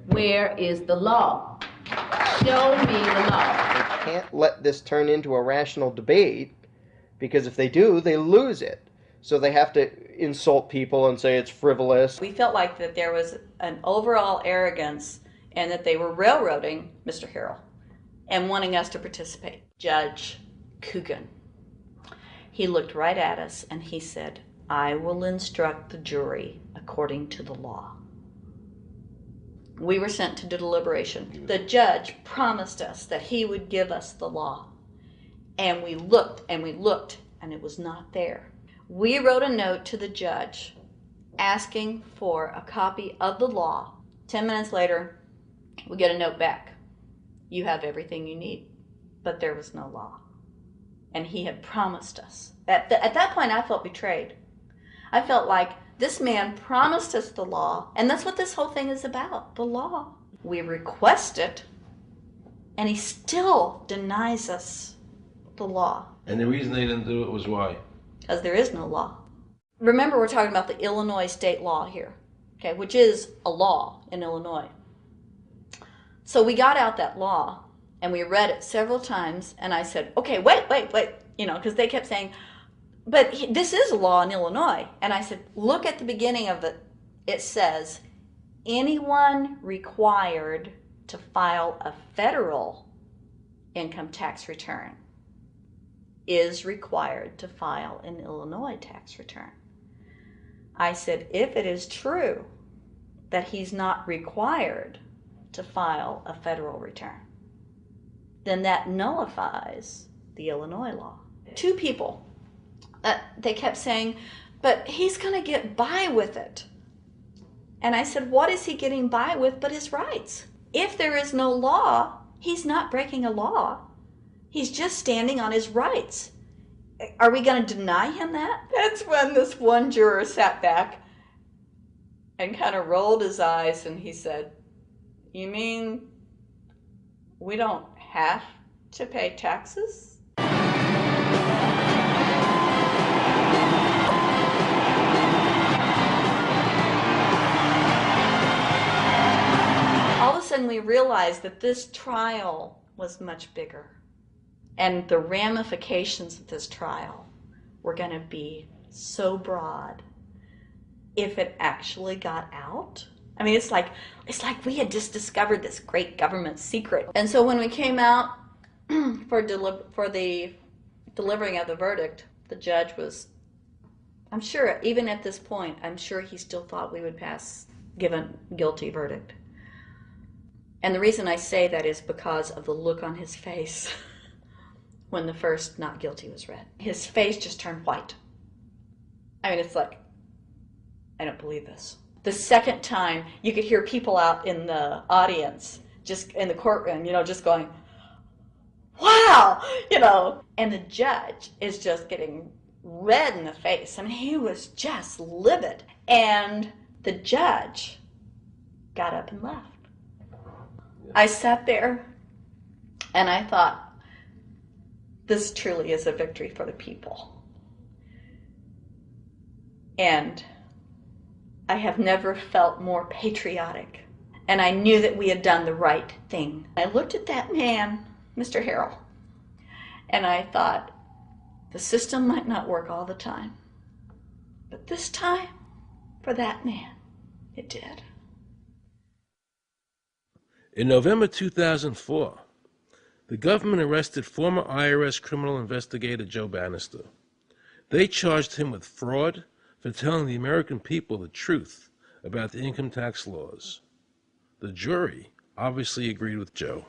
Where is the law? Show me the law. They can't let this turn into a rational debate, because if they do, they lose it. So they have to insult people and say it's frivolous. We felt like that there was an overall arrogance and that they were railroading Mr. Harrell and wanting us to participate. Judge Coogan, he looked right at us and he said, I will instruct the jury according to the law. We were sent to deliberation. The judge promised us that he would give us the law. And we looked and we looked and it was not there. We wrote a note to the judge asking for a copy of the law. 10 minutes later, we get a note back. You have everything you need, but there was no law. And he had promised us. At that point, I felt betrayed. I felt like this man promised us the law, and that's what this whole thing is about, the law. We request it, and he still denies us the law. And the reason they didn't do it was why? Because there is no law. Remember, we're talking about the Illinois state law here, okay, which is a law in Illinois. So we got out that law, and we read it several times, and I said, okay, wait, you know, because they kept saying, but this is a law in Illinois. And I said, look at the beginning of it. It says, anyone required to file a federal income tax return is required to file an Illinois tax return. I said, if it is true that he's not required to file a federal return, then that nullifies the Illinois law. Two people, they kept saying, but he's going to get by with it. And I said, what is he getting by with but his rights? If there is no law, he's not breaking a law. He's just standing on his rights. Are we going to deny him that? That's when this one juror sat back and kind of rolled his eyes and he said, you mean we don't have to pay taxes? All of a sudden we realized that this trial was much bigger. And the ramifications of this trial were going to be so broad if it actually got out. I mean, it's like we had just discovered this great government secret. And so when we came out for the delivering of the verdict, the judge was, I'm sure, even at this point, I'm sure he still thought we would give a guilty verdict. And the reason I say that is because of the look on his face when the first not guilty was read. His face just turned white. I mean, it's like, I don't believe this. The second time, you could hear people out in the audience, just in the courtroom, just going, wow, and the judge is just getting red in the face. I mean, he was just livid. And the judge got up and left. I sat there and I thought, this truly is a victory for the people. And I have never felt more patriotic. And I knew that we had done the right thing. I looked at that man, Mr. Harrell, and I thought, the system might not work all the time, but this time, for that man, it did. In November 2004, the government arrested former IRS criminal investigator Joe Bannister. They charged him with fraud for telling the American people the truth about the income tax laws. The jury obviously agreed with Joe.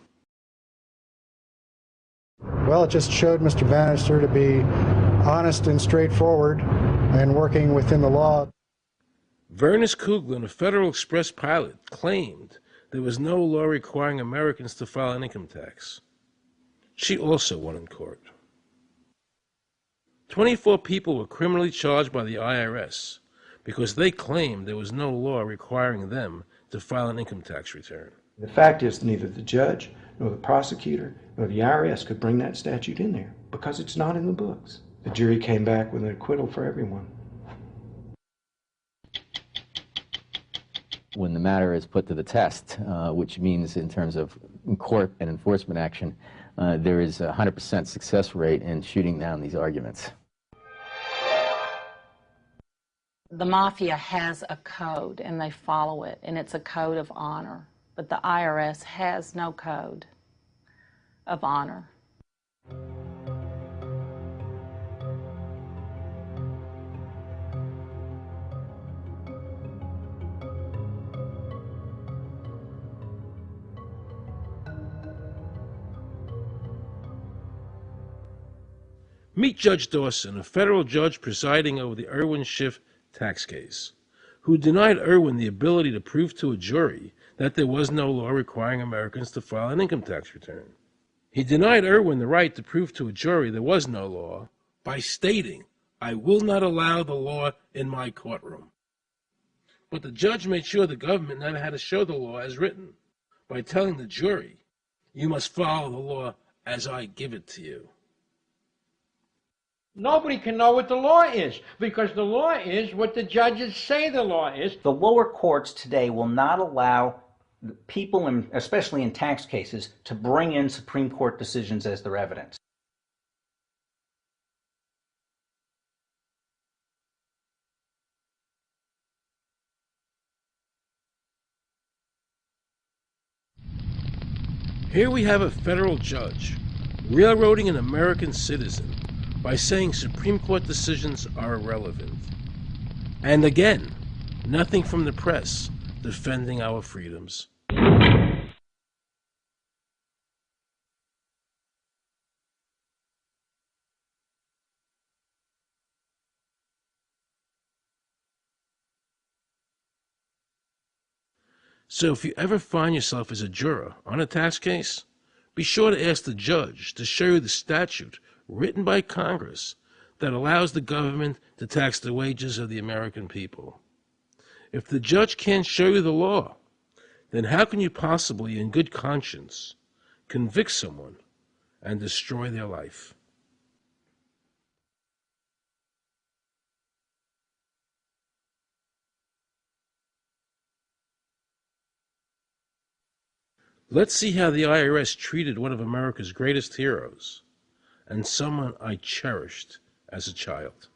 Well, it just showed Mr. Bannister to be honest and straightforward and working within the law. Vernice Kuglin, a Federal Express pilot, claimed there was no law requiring Americans to file an income tax. She also won in court. 24 people were criminally charged by the IRS because they claimed there was no law requiring them to file an income tax return. The fact is, neither the judge, nor the prosecutor, nor the IRS could bring that statute in there because it's not in the books. The jury came back with an acquittal for everyone. When the matter is put to the test, which means in terms of court and enforcement action, there is a 100% success rate in shooting down these arguments. The mafia has a code and they follow it, and it's a code of honor. But the IRS has no code of honor. Meet Judge Dawson, a federal judge presiding over the Irwin Schiff tax case, who denied Irwin the ability to prove to a jury that there was no law requiring Americans to file an income tax return. He denied Irwin the right to prove to a jury there was no law by stating, "I will not allow the law in my courtroom." But the judge made sure the government never had to show the law as written by telling the jury, "You must follow the law as I give it to you." Nobody can know what the law is, because the law is what the judges say the law is. The lower courts today will not allow people, especially in tax cases, to bring in Supreme Court decisions as their evidence. Here we have a federal judge railroading an American citizen by saying Supreme Court decisions are irrelevant. And again, nothing from the press defending our freedoms. So if you ever find yourself as a juror on a tax case, be sure to ask the judge to show you the statute written by Congress that allows the government to tax the wages of the American people. If the judge can't show you the law, then how can you possibly, in good conscience, convict someone and destroy their life? Let's see how the IRS treated one of America's greatest heroes, and someone I cherished as a child.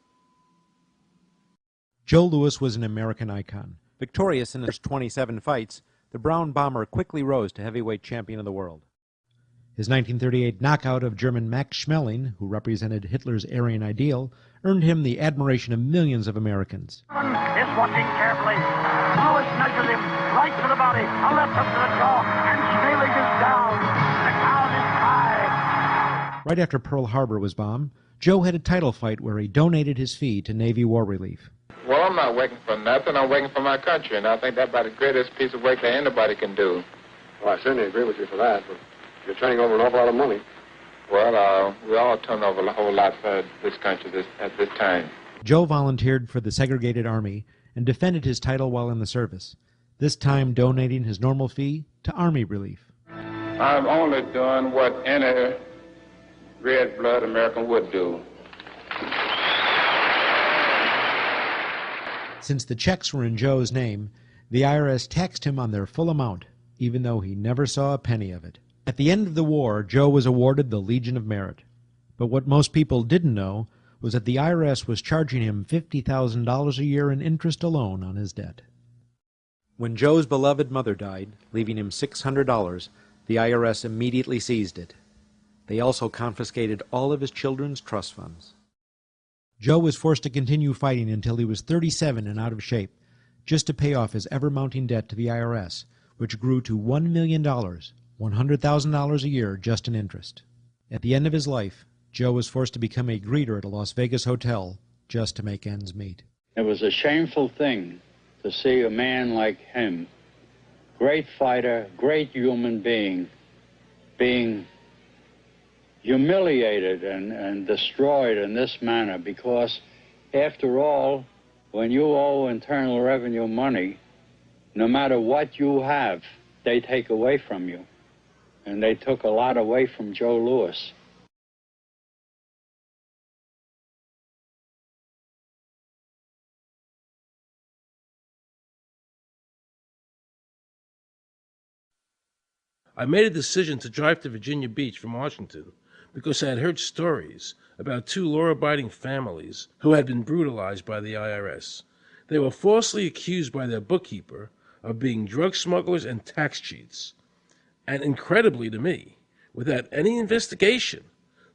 Joe Louis was an American icon. Victorious in his 27 fights, the Brown Bomber quickly rose to heavyweight champion of the world. His 1938 knockout of German Max Schmeling, who represented Hitler's Aryan ideal, earned him the admiration of millions of Americans. Is watching carefully. Louis measures him right to the body, a left hook to the jaw, and Schmeling is down. The crowd is high. Right after Pearl Harbor was bombed, Joe had a title fight where he donated his fee to Navy War Relief. Well, I'm not working for nothing. I'm working for my country, and I think that's about the greatest piece of work that anybody can do. Well, I certainly agree with you for that, but you're turning over an awful lot of money. Well, we all turn over a whole lot for this country at this time. Joe volunteered for the segregated army and defended his title while in the service, this time donating his normal fee to Army Relief. I'm only doing what any red-blood American would do. Since the checks were in Joe's name, the IRS taxed him on their full amount, even though he never saw a penny of it. At the end of the war, Joe was awarded the Legion of Merit. But what most people didn't know was that the IRS was charging him $50,000 a year in interest alone on his debt. When Joe's beloved mother died, leaving him $600, the IRS immediately seized it. They also confiscated all of his children's trust funds. Joe was forced to continue fighting until he was 37 and out of shape, just to pay off his ever-mounting debt to the IRS, which grew to $1 million, $100,000 a year just in interest. At the end of his life, Joe was forced to become a greeter at a Las Vegas hotel just to make ends meet. It was a shameful thing to see a man like him, great fighter, great human being, being humiliated and destroyed in this manner, because after all, when you owe Internal Revenue money, no matter what you have, they take away from you. And they took a lot away from Joe Louis. I made a decision to drive to Virginia Beach from Washington because I had heard stories about two law-abiding families who had been brutalized by the IRS. They were falsely accused by their bookkeeper of being drug smugglers and tax cheats. And incredibly to me, without any investigation,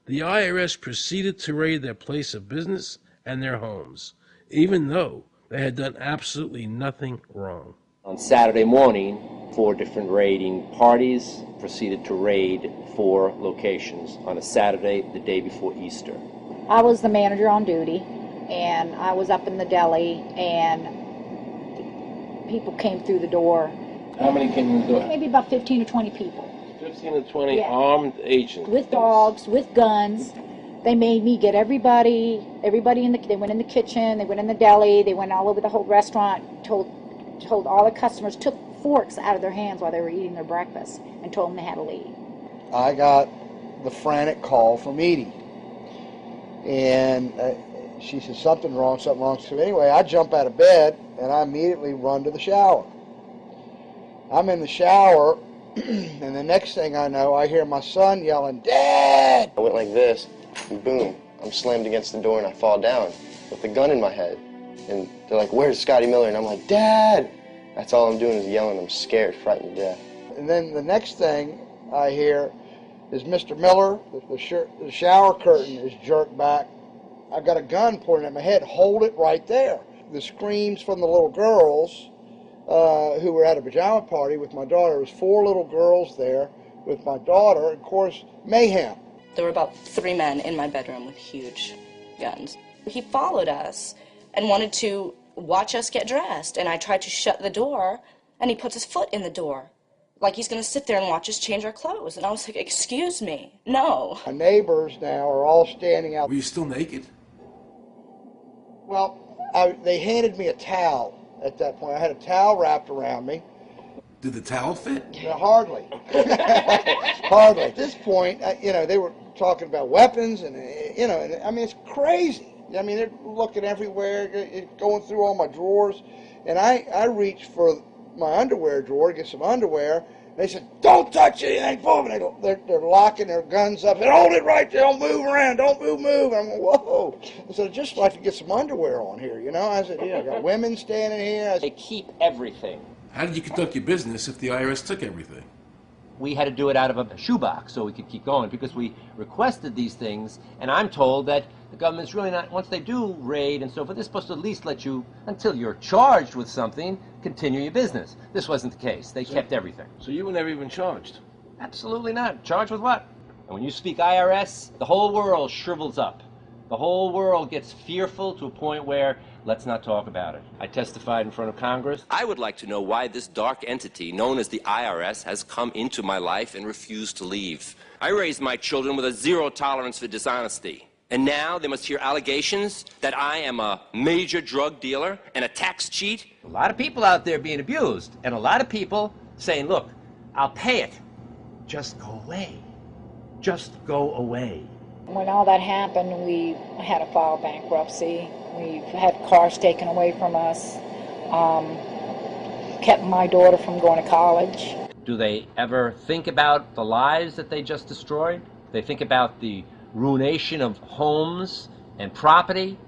the IRS proceeded to raid their place of business and their homes, even though they had done absolutely nothing wrong. On Saturday morning, 4 different raiding parties proceeded to raid 4 locations on a Saturday, the day before Easter. I was the manager on duty, and I was up in the deli, and people came through the door. How many came in the door? Maybe about 15 or 20 people. 15 to 20 armed agents. With dogs, with guns. They made me get everybody they went in the kitchen, they went in the deli, they went all over the whole restaurant, told all the customers, took forks out of their hands while they were eating their breakfast, and told them they had to leave. I got the frantic call from Edie, and she said, something wrong. So anyway, I jump out of bed, and I immediately run to the shower. I'm in the shower, and the next thing I know, I hear my son yelling, "Dad!" I went like this, and boom, I'm slammed against the door, and I fall down with the gun in my head. And they're like, "Where's Scotty Miller?" And I'm like, "Dad!" That's all I'm doing is yelling. I'm scared, frightened to death. And then the next thing I hear is Mr. Miller, the shower curtain is jerked back. I've got a gun pointed at my head. Hold it right there. The screams from the little girls who were at a pajama party with my daughter. There was 4 little girls there with my daughter. Of course, mayhem. There were about 3 men in my bedroom with huge guns. He followed us and wanted to watch us get dressed, and I tried to shut the door, and he puts his foot in the door, like he's going to sit there and watch us change our clothes. And I was like, excuse me, no. My neighbors now are all standing out. Were you still naked? Well, they handed me a towel at that point. I had a towel wrapped around me. Did the towel fit? No, hardly. Hardly. At this point, they were talking about weapons, and, I mean, it's crazy. I mean, they're looking everywhere, going through all my drawers. And I reached for my underwear drawer to get some underwear, They said, don't touch anything, boom. They're locking their guns up. They said, hold it right there, don't move around, don't move. I'm going, whoa. I said, I'd just like to get some underwear on here, you know? I said, yeah, I got women standing here. They keep everything. How did you conduct your business if the IRS took everything? We had to do it out of a shoebox so we could keep going because we requested these things, and I'm told that the government's really not, once they do raid and so forth, they're supposed to at least let you, until you're charged with something, continue your business. This wasn't the case. They kept everything. So you were never even charged? Absolutely not. Charged with what? And when you speak IRS, the whole world shrivels up. The whole world gets fearful to a point where, let's not talk about it. I testified in front of Congress. I would like to know why this dark entity, known as the IRS, has come into my life and refused to leave. I raised my children with a zero tolerance for dishonesty. And now they must hear allegations that I am a major drug dealer and a tax cheat. A lot of people out there being abused, and a lot of people saying, look, I'll pay it. Just go away. Just go away. When all that happened, we had to file bankruptcy. We've had cars taken away from us, kept my daughter from going to college. Do they ever think about the lives that they just destroyed? They think about the ruination of homes and property?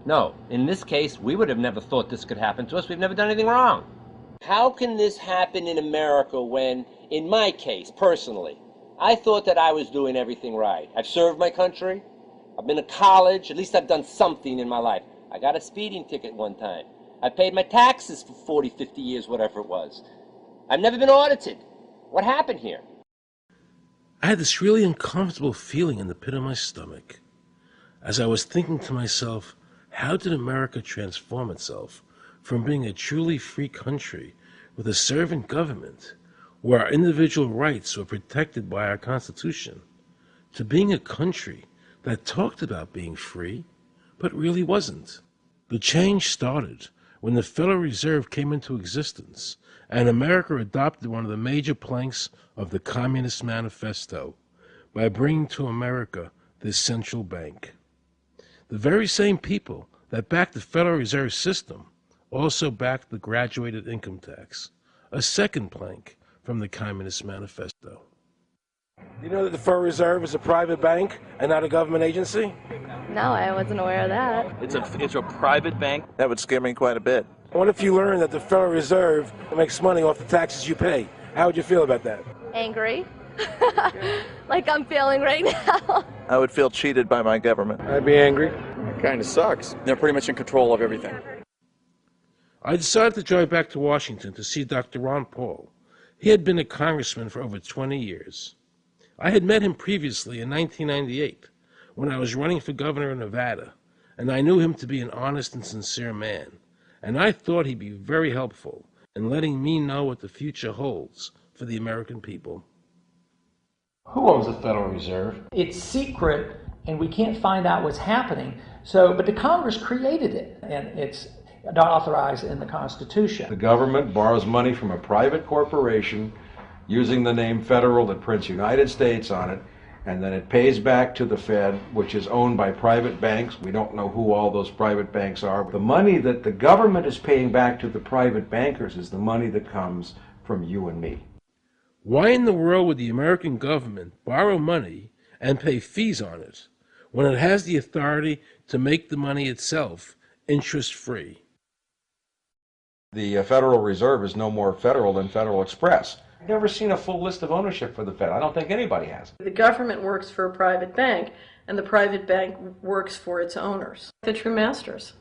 No. In this case, we would have never thought this could happen to us. We've never done anything wrong. How can this happen in America when, in my case, personally, I thought that I was doing everything right? I've served my country. I've been to college. At least I've done something in my life. I got a speeding ticket one time. I paid my taxes for 40, 50 years, whatever it was. I've never been audited. What happened here? I had this really uncomfortable feeling in the pit of my stomach as I was thinking to myself, how did America transform itself from being a truly free country with a servant government where our individual rights were protected by our Constitution to being a country that talked about being free but really wasn't? The change started when the Federal Reserve came into existence and America adopted one of the major planks of the Communist Manifesto by bringing to America this central bank. The very same people that backed the Federal Reserve System also backed the graduated income tax, a second plank from the Communist Manifesto. Do you know that the Federal Reserve is a private bank and not a government agency? No, I wasn't aware of that. It's a private bank? That would scare me quite a bit. What if you learned that the Federal Reserve makes money off the taxes you pay? How would you feel about that? Angry. Like I'm feeling right now. I would feel cheated by my government. I'd be angry. It kind of sucks. They're pretty much in control of everything. I decided to drive back to Washington to see Dr. Ron Paul. He had been a congressman for over 20 years. I had met him previously in 1998 when I was running for governor of Nevada, and I knew him to be an honest and sincere man, and I thought he'd be very helpful in letting me know what the future holds for the American people. Who owns the Federal Reserve? It's secret, and we can't find out what's happening. But the Congress created it, and it's not authorized in the Constitution. The government borrows money from a private corporation using the name Federal that prints United States on it, and then it pays back to the Fed, which is owned by private banks. We don't know who all those private banks are. The money that the government is paying back to the private bankers is the money that comes from you and me. Why in the world would the American government borrow money and pay fees on it when it has the authority to make the money itself interest-free? The Federal Reserve is no more federal than Federal Express. I've never seen a full list of ownership for the Fed. I don't think anybody has. The government works for a private bank, and the private bank works for its owners, the true masters.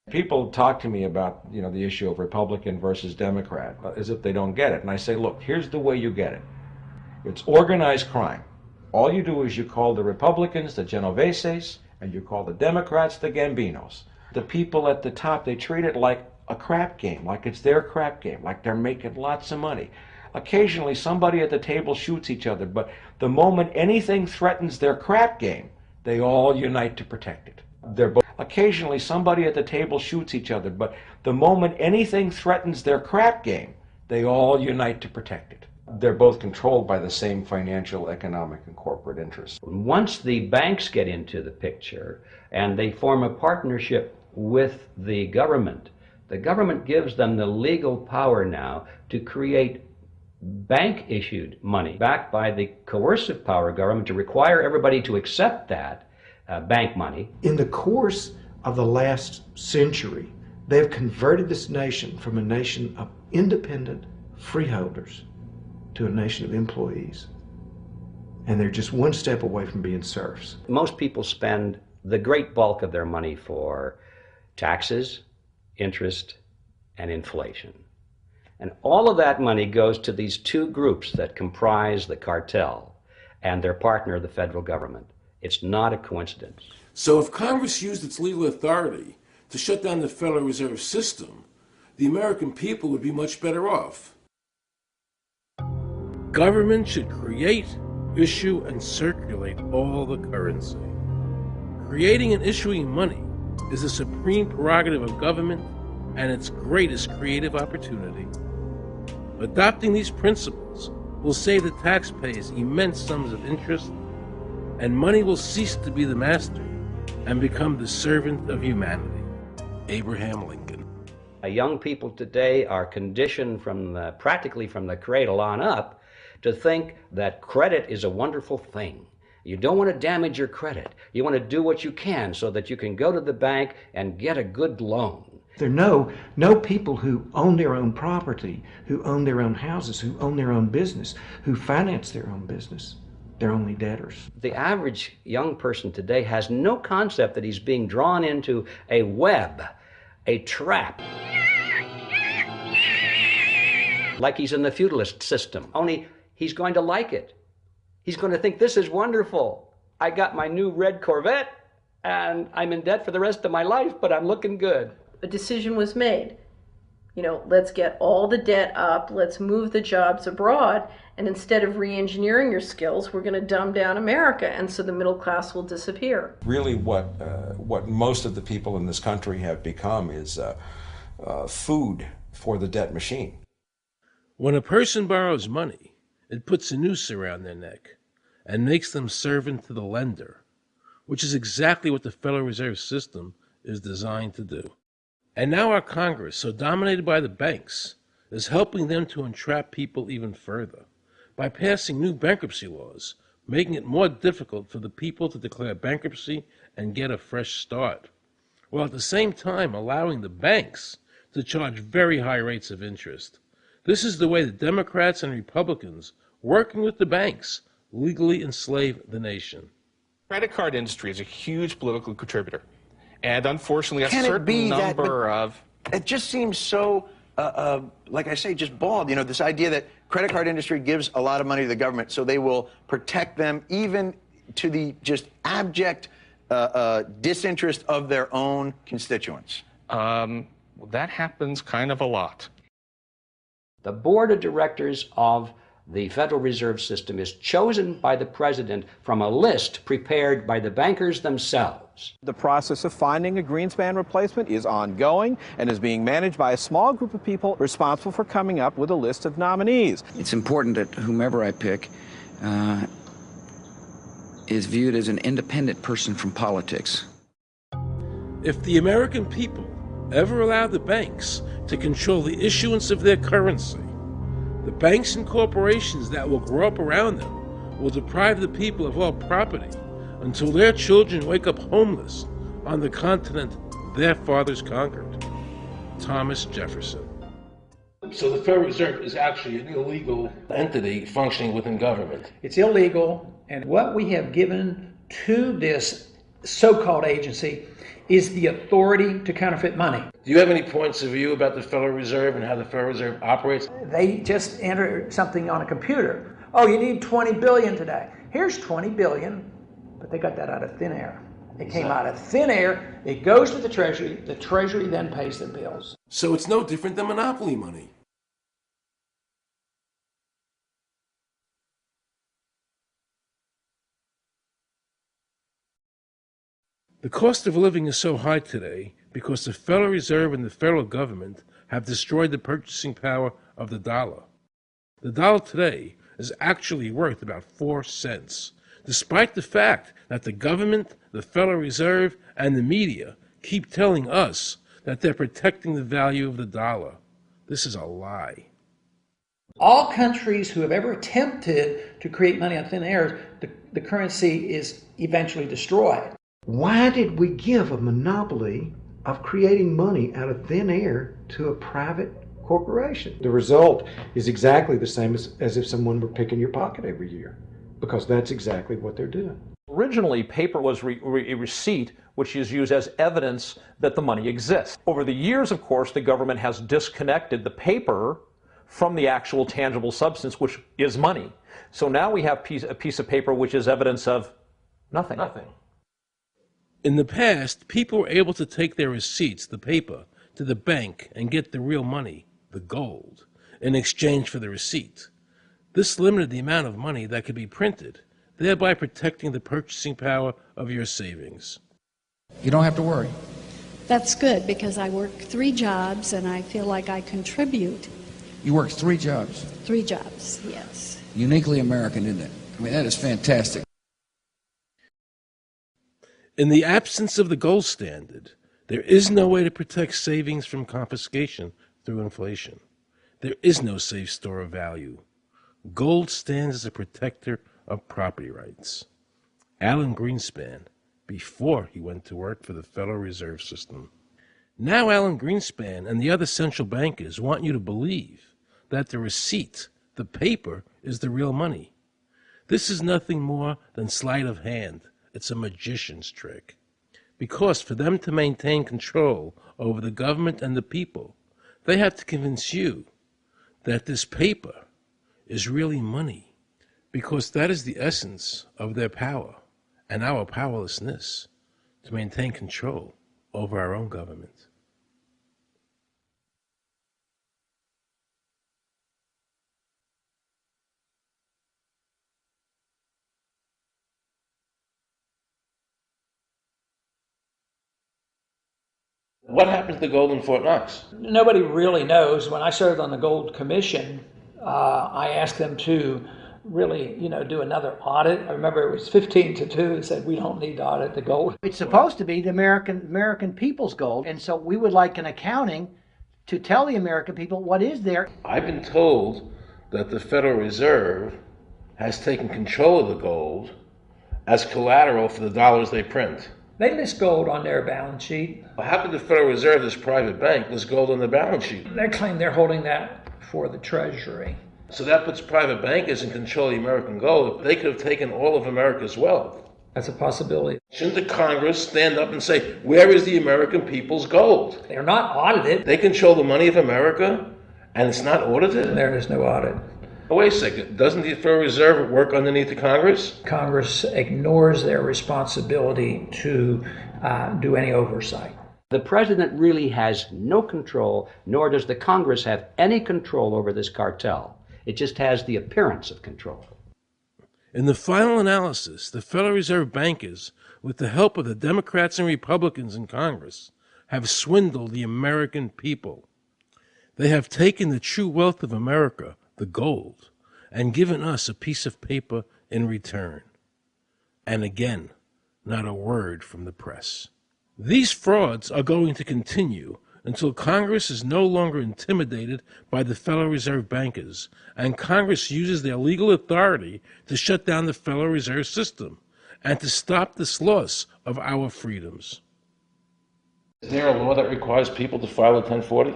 People talk to me about, the issue of Republican versus Democrat, as if they don't get it. And I say, look, here's the way you get it. It's organized crime. All you do is you call the Republicans the Genoveses, and you call the Democrats the Gambinos. The people at the top, they treat it like a crap game, like it's their crap game, like they're making lots of money. Occasionally somebody at the table shoots each other, but the moment anything threatens their crap game, they all unite to protect it. Occasionally somebody at the table shoots each other, but the moment anything threatens their crap game, they all unite to protect it. They're both controlled by the same financial, economic, and corporate interests. Once the banks get into the picture and they form a partnership with the government gives them the legal power now to create bank-issued money backed by the coercive power of government to require everybody to accept that bank money. In the course of the last century, they have converted this nation from a nation of independent freeholders to a nation of employees. And they're just one step away from being serfs. Most people spend the great bulk of their money for taxes, interest, and inflation. And all of that money goes to these two groups that comprise the cartel and their partner, the federal government. It's not a coincidence. So if Congress used its legal authority to shut down the Federal Reserve System, the American people would be much better off. Government should create, issue, and circulate all the currency. Creating and issuing money is the supreme prerogative of government and its greatest creative opportunity. Adopting these principles will save the taxpayers immense sums of interest, and money will cease to be the master and become the servant of humanity. Abraham Lincoln. Young people today are conditioned practically from the cradle on up to think that credit is a wonderful thing. You don't want to damage your credit. You want to do what you can so that you can go to the bank and get a good loan. There are no people who own their own property, who own their own houses, who own their own business, who finance their own business. They're only debtors. The average young person today has no concept that he's being drawn into a web, a trap. Like he's in the feudalist system, only he's going to like it. He's going to think, this is wonderful. I got my new red Corvette and I'm in debt for the rest of my life, but I'm looking good. A decision was made. You know, let's get all the debt up, let's move the jobs abroad, and instead of re-engineering your skills, we're going to dumb down America, and so the middle class will disappear. Really what most of the people in this country have become is food for the debt machine. When a person borrows money, it puts a noose around their neck and makes them servant to the lender, which is exactly what the Federal Reserve System is designed to do. And now our Congress, so dominated by the banks, is helping them to entrap people even further by passing new bankruptcy laws, making it more difficult for the people to declare bankruptcy and get a fresh start, while at the same time allowing the banks to charge very high rates of interest. This is the way the Democrats and Republicans, working with the banks, legally enslave the nation. Credit card industry is a huge political contributor. And unfortunately, a certain number of... It just seems so, like I say, just bald. You know, this idea that credit card industry gives a lot of money to the government so they will protect them even to the just abject disinterest of their own constituents. That happens kind of a lot. The board of directors of the Federal Reserve System is chosen by the president from a list prepared by the bankers themselves. The process of finding a Greenspan replacement is ongoing and is being managed by a small group of people responsible for coming up with a list of nominees. It's important that whomever I pick is viewed as an independent person from politics. If the American people ever allow the banks to control the issuance of their currency, the banks and corporations that will grow up around them will deprive the people of all property until their children wake up homeless on the continent their fathers conquered. Thomas Jefferson. So the Federal Reserve is actually an illegal entity functioning within government. It's illegal, and what we have given to this so-called agency is the authority to counterfeit money. Do you have any points of view about the Federal Reserve and how the Federal Reserve operates? They just enter something on a computer. Oh, you need 20 billion today. Here's 20 billion, but they got that out of thin air. It came out of thin air, it goes to the Treasury then pays their bills. So it's no different than monopoly money. The cost of living is so high today because the Federal Reserve and the federal government have destroyed the purchasing power of the dollar. The dollar today is actually worth about 4 cents, despite the fact that the government, the Federal Reserve, and the media keep telling us that they're protecting the value of the dollar. This is a lie. All countries who have ever attempted to create money on thin air, the currency is eventually destroyed. Why did we give a monopoly of creating money out of thin air to a private corporation? The result is exactly the same as if someone were picking your pocket every year, because that's exactly what they're doing. Originally, paper was a receipt which is used as evidence that the money exists. Over the years, of course, the government has disconnected the paper from the actual tangible substance, which is money. So now we have a piece of paper which is evidence of nothing. In the past, people were able to take their receipts, the paper, to the bank and get the real money, the gold, in exchange for the receipt. This limited the amount of money that could be printed, thereby protecting the purchasing power of your savings. You don't have to worry. That's good, because I work 3 jobs and I feel like I contribute. You work 3 jobs. 3 jobs, yes. Uniquely American, isn't it? I mean, that is fantastic. In the absence of the gold standard, there is no way to protect savings from confiscation through inflation. There is no safe store of value. Gold stands as a protector of property rights. Alan Greenspan, before he went to work for the Federal Reserve System. Now Alan Greenspan and the other central bankers want you to believe that the receipt, the paper, is the real money. This is nothing more than sleight of hand. It's a magician's trick. Because for them to maintain control over the government and the people, they have to convince you that this paper is really money, because that is the essence of their power and our powerlessness to maintain control over our own government. What happened to the gold in Fort Knox? Nobody really knows. When I served on the Gold Commission, I asked them to really, do another audit. I remember it was 15-2. They said, we don't need to audit the gold. It's supposed to be the American people's gold, and so we would like an accounting to tell the American people what is there. I've been told that the Federal Reserve has taken control of the gold as collateral for the dollars they print. They list gold on their balance sheet. How could the Federal Reserve, this private bank, list gold on the balance sheet? They claim they're holding that for the Treasury. So that puts private bankers in control of the American gold. They could have taken all of America's wealth. That's a possibility. Shouldn't the Congress stand up and say, where is the American people's gold? They're not audited. They control the money of America, and it's not audited? There is no audit. Oh, wait a second. Doesn't the Federal Reserve work underneath the Congress? Congress ignores their responsibility to do any oversight. The president really has no control, nor does the Congress have any control over this cartel. It just has the appearance of control. In the final analysis, the Federal Reserve bankers, with the help of the Democrats and Republicans in Congress, have swindled the American people. They have taken the true wealth of America, the gold, and given us a piece of paper in return. And again, not a word from the press. These frauds are going to continue until Congress is no longer intimidated by the Federal Reserve bankers, and Congress uses their legal authority to shut down the Federal Reserve System and to stop this loss of our freedoms. Is there a law that requires people to file a 1040?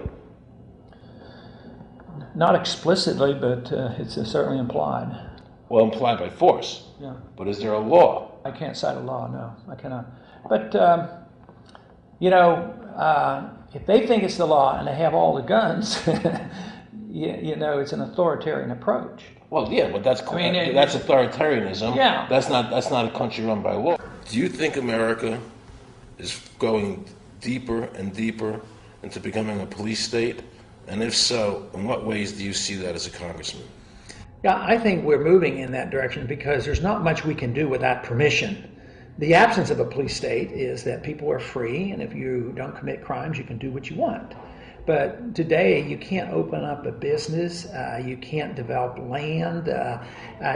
Not explicitly, but it's certainly implied. Well, implied by force. Yeah. But is there a law? I can't cite a law, no, I cannot. But, if they think it's the law and they have all the guns, it's an authoritarian approach. Well, yeah, but that's authoritarianism. Yeah. That's not a country run by law. Do you think America is going deeper and deeper into becoming a police state? And if so, in what ways do you see that as a congressman? Yeah, I think we're moving in that direction because there's not much we can do without permission. The absence of a police state is that people are free, and if you don't commit crimes, you can do what you want. But today, you can't open up a business, you can't develop land,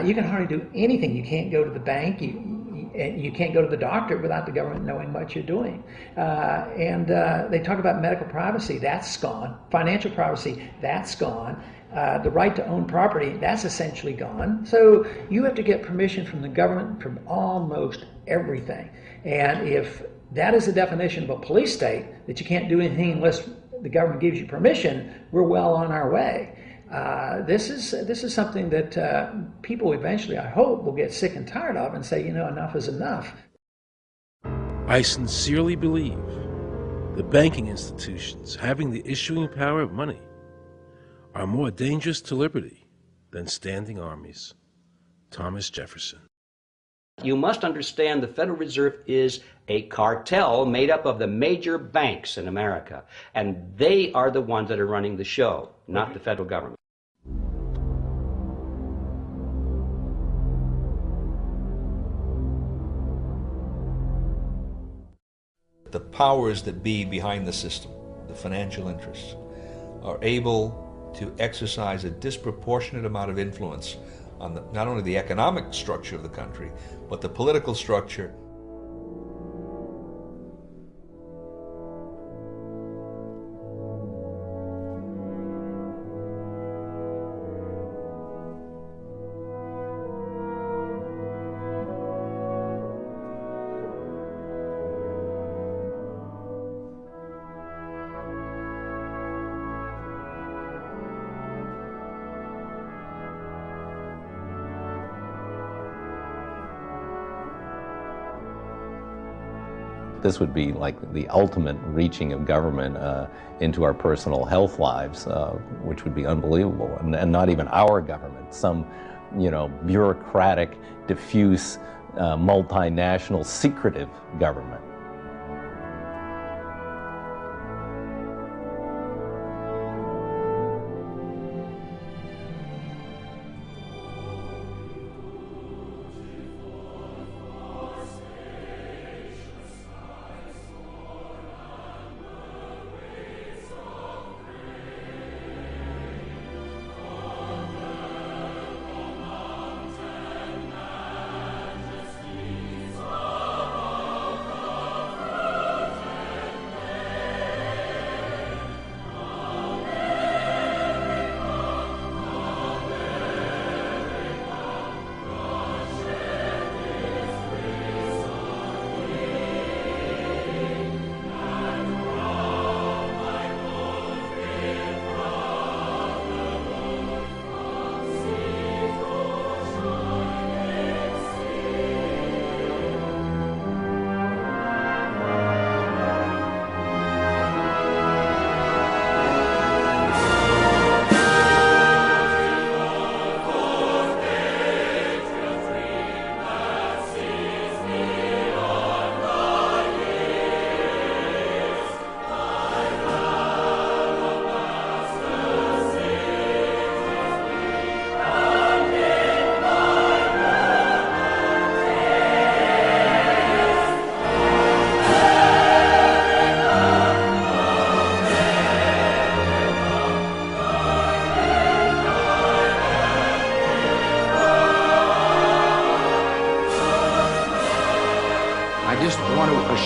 you can hardly do anything. You can't go to the bank, you can't go to the doctor without the government knowing what you're doing. And they talk about medical privacy, that's gone. Financial privacy, that's gone. The right to own property, that's essentially gone. So you have to get permission from the government from almost everything. And if that is the definition of a police state, that you can't do anything unless the government gives you permission, we're well on our way. This is something that people eventually, I hope, will get sick and tired of and say, you know, enough is enough. I sincerely believe the banking institutions having the issuing power of money are more dangerous to liberty than standing armies. Thomas Jefferson. You must understand the Federal Reserve is a cartel made up of the major banks in America, and they are the ones that are running the show, not the federal government. The powers that be behind the system, the financial interests, are able to exercise a disproportionate amount of influence on not only the economic structure of the country, but the political structure. This would be like the ultimate reaching of government into our personal health lives, which would be unbelievable. And not even our government, some, you know, bureaucratic, diffuse, multinational, secretive government.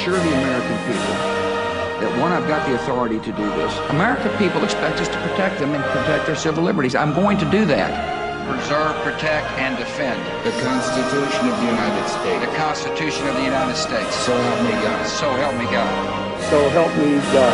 assure the American people that, one, I've got the authority to do this. American people expect us to protect them and protect their civil liberties. I'm going to do that. Preserve, protect, and defend the Constitution of the United States. The Constitution of the United States. So help me God. So help me God. So help me God.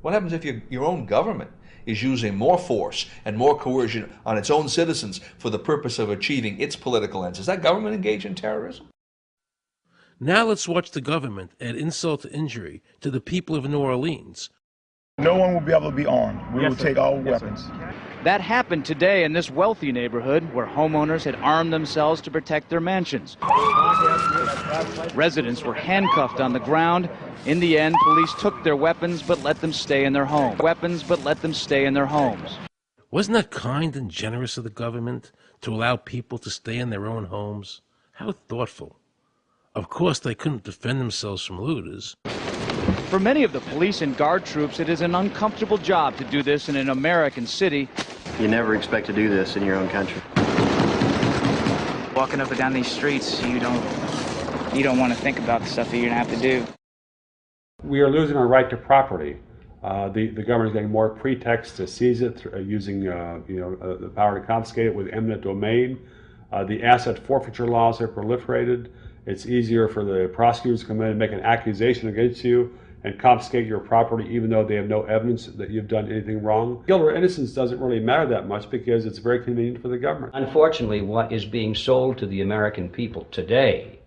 What happens if your own government is using more force and more coercion on its own citizens for the purpose of achieving its political ends? Is that government engaged in terrorism? Now let's watch the government add insult to injury to the people of New Orleans. No one will be able to be armed. We will take all weapons. That happened today in this wealthy neighborhood where homeowners had armed themselves to protect their mansions. Residents were handcuffed on the ground. In the end, police took their weapons but let them stay in their homes. Wasn't that kind and generous of the government to allow people to stay in their own homes? How thoughtful. Of course, they couldn't defend themselves from looters. For many of the police and guard troops, it is an uncomfortable job to do this in an American city. You never expect to do this in your own country. Walking up and down these streets, you don't want to think about the stuff that you're going to have to do. We are losing our right to property. The government is getting more pretexts to seize it, using the power to confiscate it with eminent domain. The asset forfeiture laws have proliferated. It's easier for the prosecutors to come in and make an accusation against you and confiscate your property even though they have no evidence that you've done anything wrong. Guilt or innocence doesn't really matter that much because it's very convenient for the government. Unfortunately, what is being sold to the American people today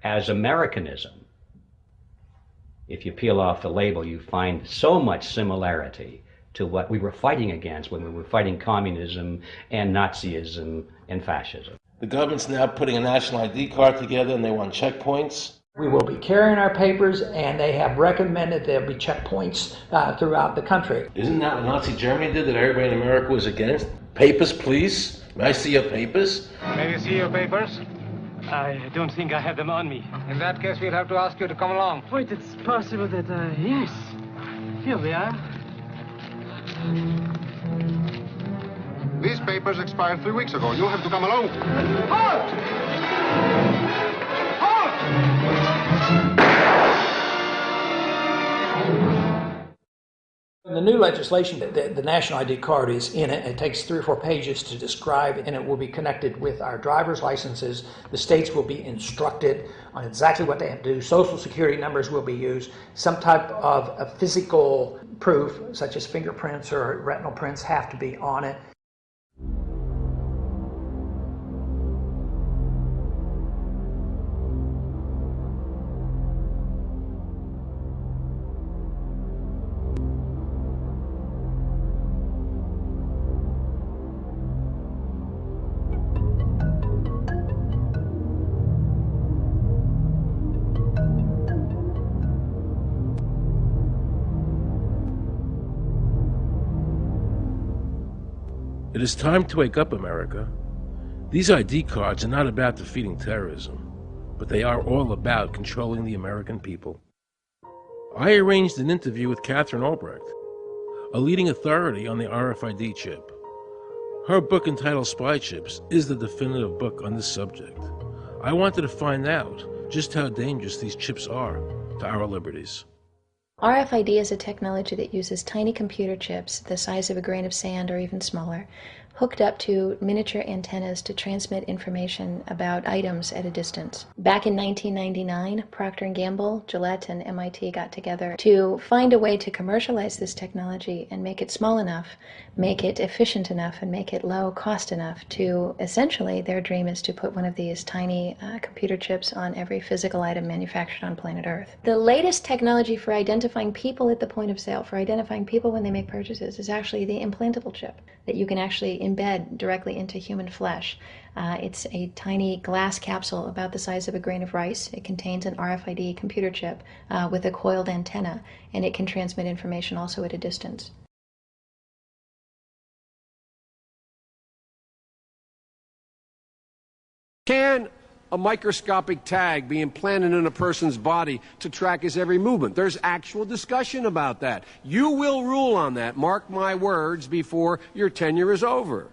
as Americanism, if you peel off the label, you find so much similarity to what we were fighting against when we were fighting communism and Nazism and fascism. The government's now putting a national ID card together and they want checkpoints. We will be carrying our papers, and they have recommended there'll be checkpoints throughout the country. Isn't that what Nazi Germany did that everybody in America was against? Papers, please. May I see your papers? May we see your papers? I don't think I have them on me. In that case, we'll have to ask you to come along. Wait, it's possible that, yes. Here we are. These papers expired 3 weeks ago. You'll have to come along. Halt! Halt! In the new legislation, the national ID card is in it. It takes 3 or 4 pages to describe, and it will be connected with our driver's licenses. The states will be instructed on exactly what they have to do. Social security numbers will be used. Some type of a physical proof, such as fingerprints or retinal prints, have to be on it. It is time to wake up, America. These ID cards are not about defeating terrorism, but they are all about controlling the American people. I arranged an interview with Catherine Albrecht, a leading authority on the RFID chip. Her book entitled Spy Chips is the definitive book on this subject. I wanted to find out just how dangerous these chips are to our liberties. RFID is a technology that uses tiny computer chips the size of a grain of sand or even smaller, hooked up to miniature antennas to transmit information about items at a distance. Back in 1999, Procter & Gamble, Gillette, and MIT got together to find a way to commercialize this technology and make it small enough, make it efficient enough, and make it low cost enough to, essentially, their dream is to put one of these tiny computer chips on every physical item manufactured on planet Earth. The latest technology for identifying people at the point of sale, for identifying people when they make purchases, is actually the implantable chip that you can actually embed directly into human flesh. It's a tiny glass capsule about the size of a grain of rice. It contains an RFID computer chip with a coiled antenna, and it can transmit information also at a distance. Can a microscopic tag be implanted in a person's body to track his every movement? There's actual discussion about that. You will rule on that, mark my words, before your tenure is over.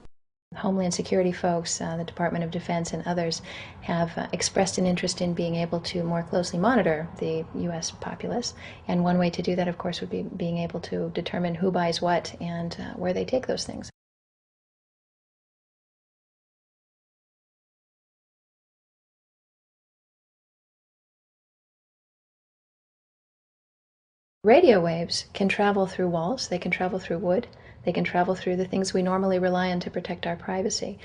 Homeland Security folks, the Department of Defense, and others have expressed an interest in being able to more closely monitor the U.S. populace. And one way to do that, of course, would be being able to determine who buys what and where they take those things. Radio waves can travel through walls, they can travel through wood, they can travel through the things we normally rely on to protect our privacy.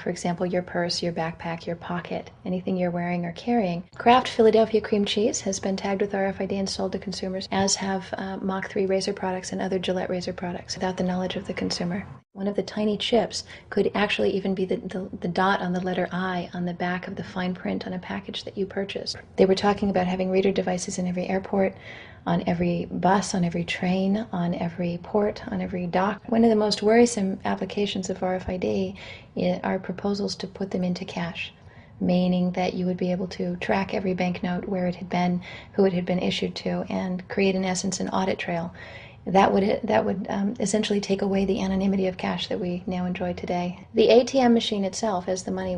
For example, your purse, your backpack, your pocket, anything you're wearing or carrying. Kraft Philadelphia cream cheese has been tagged with RFID and sold to consumers, as have Mach 3 razor products and other Gillette razor products, without the knowledge of the consumer. One of the tiny chips could actually even be the dot on the letter I on the back of the fine print on a package that you purchased. They were talking about having reader devices in every airport, on every bus, on every train, on every port, on every dock. One of the most worrisome applications of RFID are proposals to put them into cash. meaning that you would be able to track every banknote, where it had been, who it had been issued to, and create, in essence, an audit trail. That would essentially take away the anonymity of cash that we now enjoy today. The ATM machine itself, as the money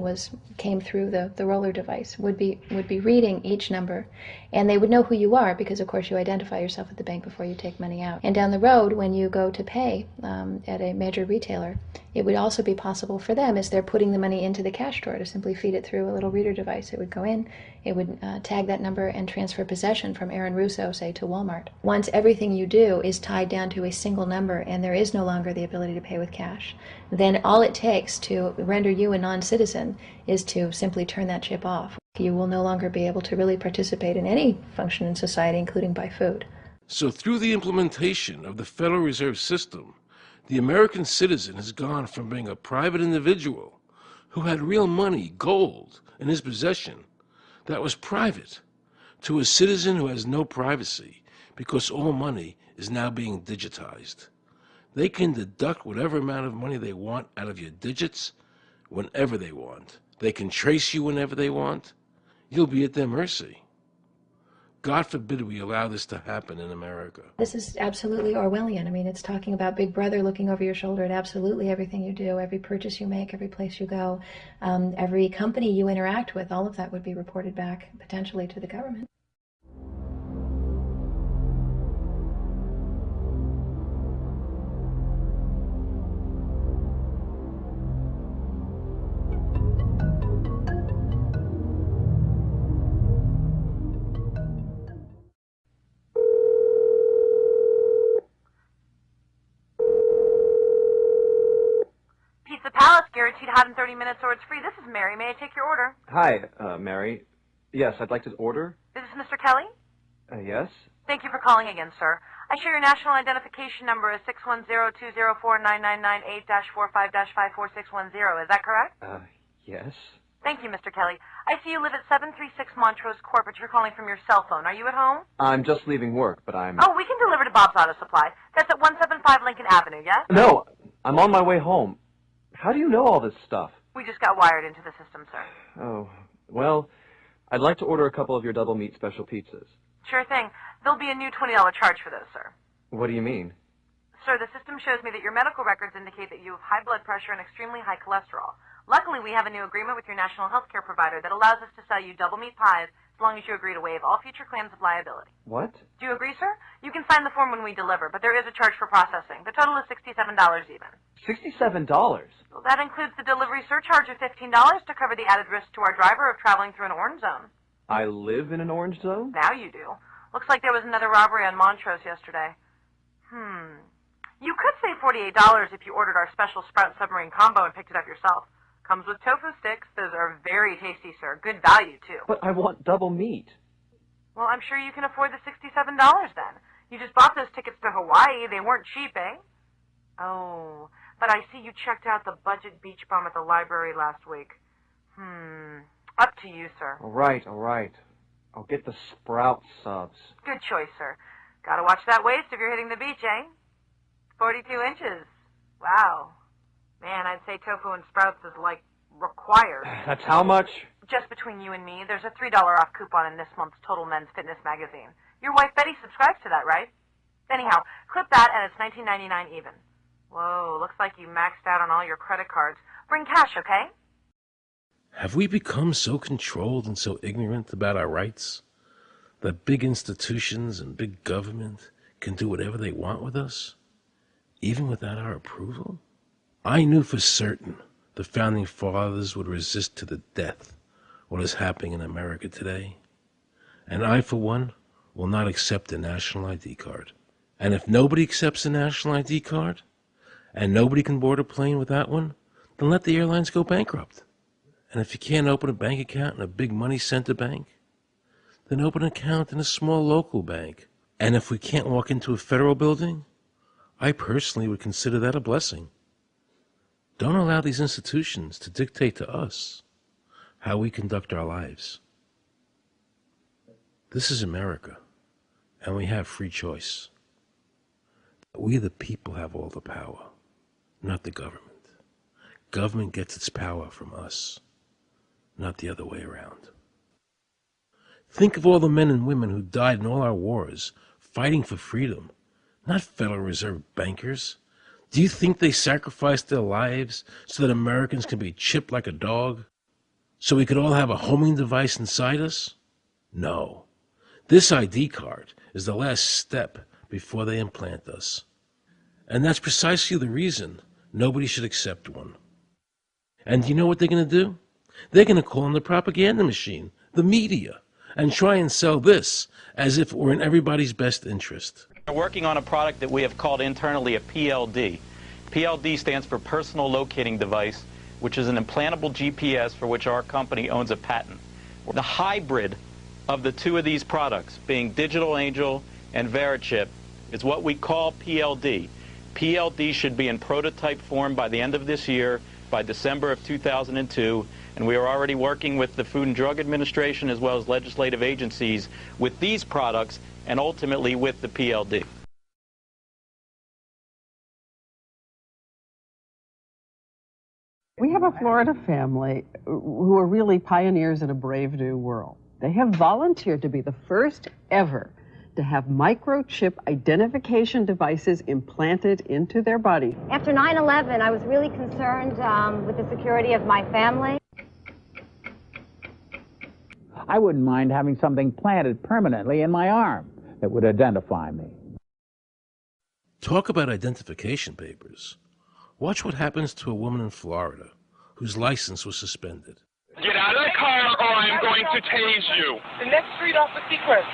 came through the roller device, would be reading each number, and they would know who you are because, of course, you identify yourself at the bank before you take money out. And down the road, when you go to pay at a major retailer, it would also be possible for them, as they're putting the money into the cash drawer, to simply feed it through a little reader device. It would go in, it would tag that number and transfer possession from Aaron Russo, say, to Walmart. Once everything you do is tied down to a single number and there is no longer the ability to pay with cash, then all it takes to render you a non-citizen is to simply turn that chip off. You will no longer be able to really participate in any function in society, including buy food. So through the implementation of the Federal Reserve System, the American citizen has gone from being a private individual who had real money, gold, in his possession that was private, to a citizen who has no privacy because all money is now being digitized. They can deduct whatever amount of money they want out of your digits whenever they want. They can trace you whenever they want. You'll be at their mercy. God forbid we allow this to happen in America. This is absolutely Orwellian. I mean, it's talking about Big Brother looking over your shoulder at absolutely everything you do, every purchase you make, every place you go, every company you interact with. All of that would be reported back potentially to the government. Guaranteed hot in 30 minutes or it's free. This is Mary. May I take your order? Hi, Mary. Yes, I'd like to order. Is this Mr. Kelly? Yes. Thank you for calling again, sir. I show your national identification number is 610-204-9998-45-54610. Is that correct? Yes. Thank you, Mr. Kelly. I see you live at 736 Montrose Court, but you're calling from your cell phone. Are you at home? I'm just leaving work, but I'm... Oh, we can deliver to Bob's Auto Supply. That's at 175 Lincoln Avenue, yes? No, I'm on my way home. How do you know all this stuff? We just got wired into the system, sir. Oh, well, I'd like to order a couple of your double meat special pizzas. Sure thing. There'll be a new $20 charge for those, sir. What do you mean? Sir, the system shows me that your medical records indicate that you have high blood pressure and extremely high cholesterol. Luckily, we have a new agreement with your national health care provider that allows us to sell you double meat pies as long as you agree to waive all future claims of liability. What? Do you agree, sir? You can sign the form when we deliver, but there is a charge for processing. The total is $67 even. $67? Well, that includes the delivery surcharge of $15 to cover the added risk to our driver of traveling through an orange zone. I live in an orange zone? Now you do. Looks like there was another robbery on Montrose yesterday. You could save $48 if you ordered our special Sprout Submarine Combo and picked it up yourself. Comes with tofu sticks. Those are very tasty, sir. Good value, too. But I want double meat. Well, I'm sure you can afford the $67 then. You just bought those tickets to Hawaii. They weren't cheap, eh? Oh, but I see you checked out the budget beach bum at the library last week. Up to you, sir. All right. I'll get the Sprout subs. Good choice, sir. Gotta watch that waist if you're hitting the beach, eh? 42 inches. Wow. Man, I'd say tofu and sprouts is, like, required. That's how much? Just between you and me, there's a $3 off coupon in this month's Total Men's Fitness magazine. Your wife Betty subscribes to that, right? Anyhow, clip that and it's $19.99 even. Whoa, looks like you maxed out on all your credit cards. Bring cash, okay? Have we become so controlled and so ignorant about our rights that big institutions and big government can do whatever they want with us, even without our approval? I knew for certain the Founding Fathers would resist to the death what is happening in America today. And I, for one, will not accept a national ID card. And if nobody accepts a national ID card, and nobody can board a plane without one, then let the airlines go bankrupt. And if you can't open a bank account in a big money center bank, then open an account in a small local bank. And if we can't walk into a federal building, I personally would consider that a blessing. Don't allow these institutions to dictate to us how we conduct our lives. This is America, and we have free choice. We the people have all the power, not the government. Government gets its power from us, not the other way around. Think of all the men and women who died in all our wars, fighting for freedom, not Federal Reserve bankers. Do you think they sacrificed their lives so that Americans can be chipped like a dog? So we could all have a homing device inside us? No. This ID card is the last step before they implant us. And that's precisely the reason nobody should accept one. And do you know what they're going to do? They're going to call on the propaganda machine, the media, and try and sell this as if it were in everybody's best interest. We're working on a product that we have called internally a PLD. PLD stands for Personal Locating Device, which is an implantable GPS for which our company owns a patent. The hybrid of the two of these products, being Digital Angel and Verichip, is what we call PLD. PLD should be in prototype form by the end of this year, by December of 2002, and we are already working with the Food and Drug Administration as well as legislative agencies with these products and ultimately with the PLD. We have a Florida family who are really pioneers in a brave new world. They have volunteered to be the first ever to have microchip identification devices implanted into their body. After 9/11, I was really concerned with the security of my family. I wouldn't mind having something planted permanently in my arm that would identify me. Talk about identification papers. Watch what happens to a woman in Florida whose license was suspended. Get out of the car or I'm going to tase you. The next street off of Secret.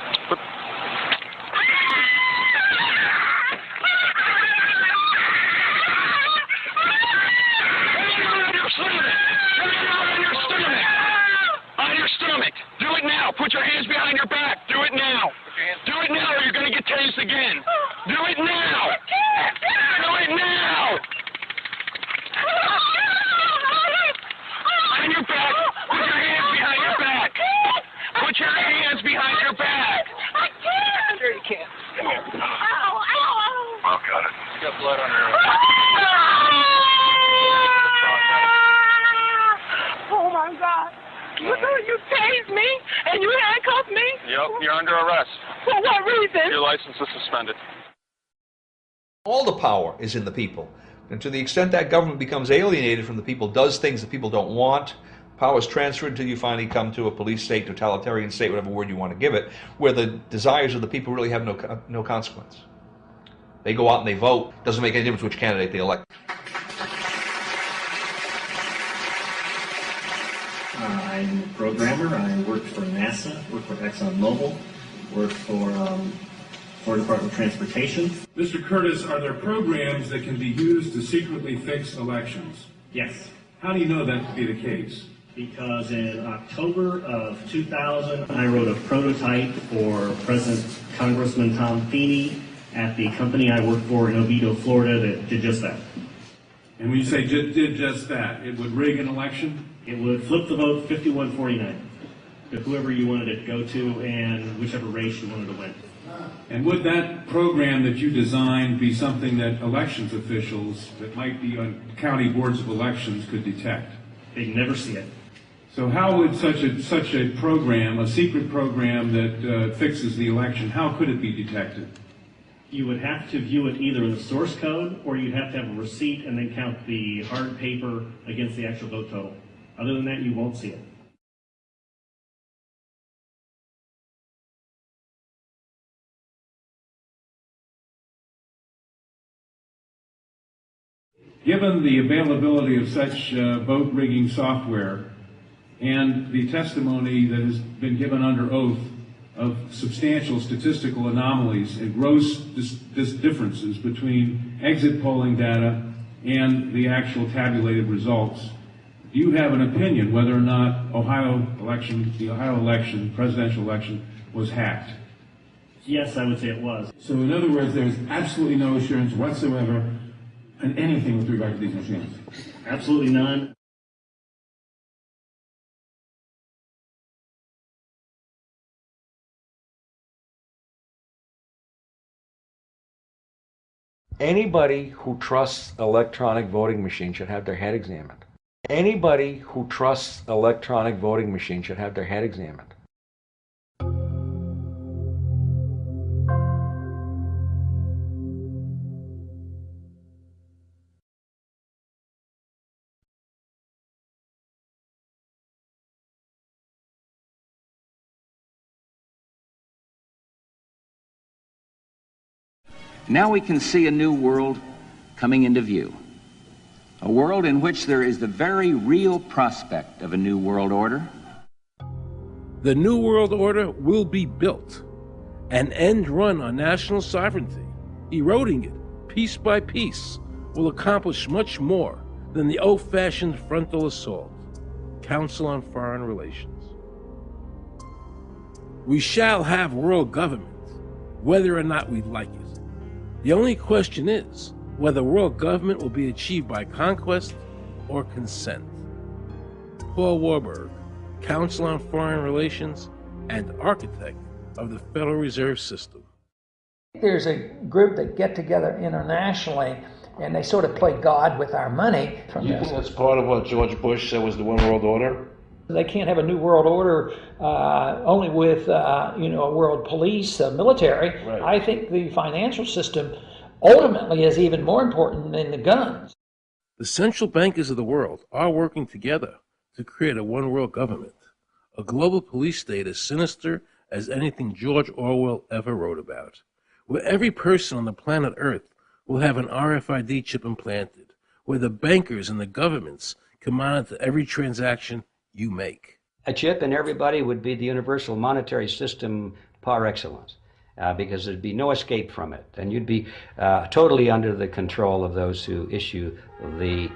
On your stomach. Do it now. Put your hands behind your back. Do it now. Do it now or you're going to get tased again. Do it now. Do it now. On your back. Put your hands behind your back. Put your hands behind your back. I can't. Sure you can. Come here. Ow, ow, ow. Oh, got it. You got blood on her. Oh, my God. You tased me and you handcuffed me? Yep, you're under arrest. For what reason? Your license is suspended. All the power is in the people. And to the extent that government becomes alienated from the people, does things that people don't want, power is transferred until you finally come to a police state, totalitarian state, whatever word you want to give it, where the desires of the people really have no consequence. They go out and they vote. Doesn't make any difference which candidate they elect. I'm a programmer. I worked for NASA, worked for ExxonMobil, worked for Department of Transportation. Mr. Curtis, are there programs that can be used to secretly fix elections? Yes. How do you know that to be the case? Because in October of 2000, I wrote a prototype for President Congressman Tom Feeney at the company I worked for in Oviedo, Florida, that did just that. And when you say did just that, it would rig an election? It would flip the vote 51-49 to whoever you wanted it to go to and whichever race you wanted to win. And would that program that you designed be something that elections officials that might be on county boards of elections could detect? They'd never see it. So how would such a program, a secret program that fixes the election, how could it be detected? You would have to view it either in the source code or you'd have to have a receipt and then count the hard paper against the actual vote total. Other than that, you won't see it. Given the availability of such vote rigging software and the testimony that has been given under oath of substantial statistical anomalies and gross differences between exit polling data and the actual tabulated results, do you have an opinion whether or not the Ohio election, presidential election, was hacked? Yes, I would say it was. So in other words, there's absolutely no assurance whatsoever in anything with regard to these machines? Absolutely none. Anybody who trusts electronic voting machines should have their head examined. Anybody who trusts electronic voting machines should have their head examined. Now we can see a new world coming into view. A world in which there is the very real prospect of a new world order. The New World Order will be built, an end run on national sovereignty, eroding it piece by piece, will accomplish much more than the old-fashioned frontal assault. Council on Foreign Relations. We shall have world government, whether or not we like it. The only question is whether world government will be achieved by conquest or consent. Paul Warburg, Council on Foreign Relations and architect of the Federal Reserve System. There's a group that get together internationally and they sort of play God with our money. You think that's part of what George Bush said was the One World Order? They can't have a new world order only with a world police, military. Right. I think the financial system ultimately is even more important than the guns. The central bankers of the world are working together to create a one world government, a global police state as sinister as anything George Orwell ever wrote about, where every person on the planet Earth will have an RFID chip implanted, where the bankers and the governments can monitor every transaction you make. A chip in everybody would be the universal monetary system par excellence, because there'd be no escape from it, and you'd be totally under the control of those who issue the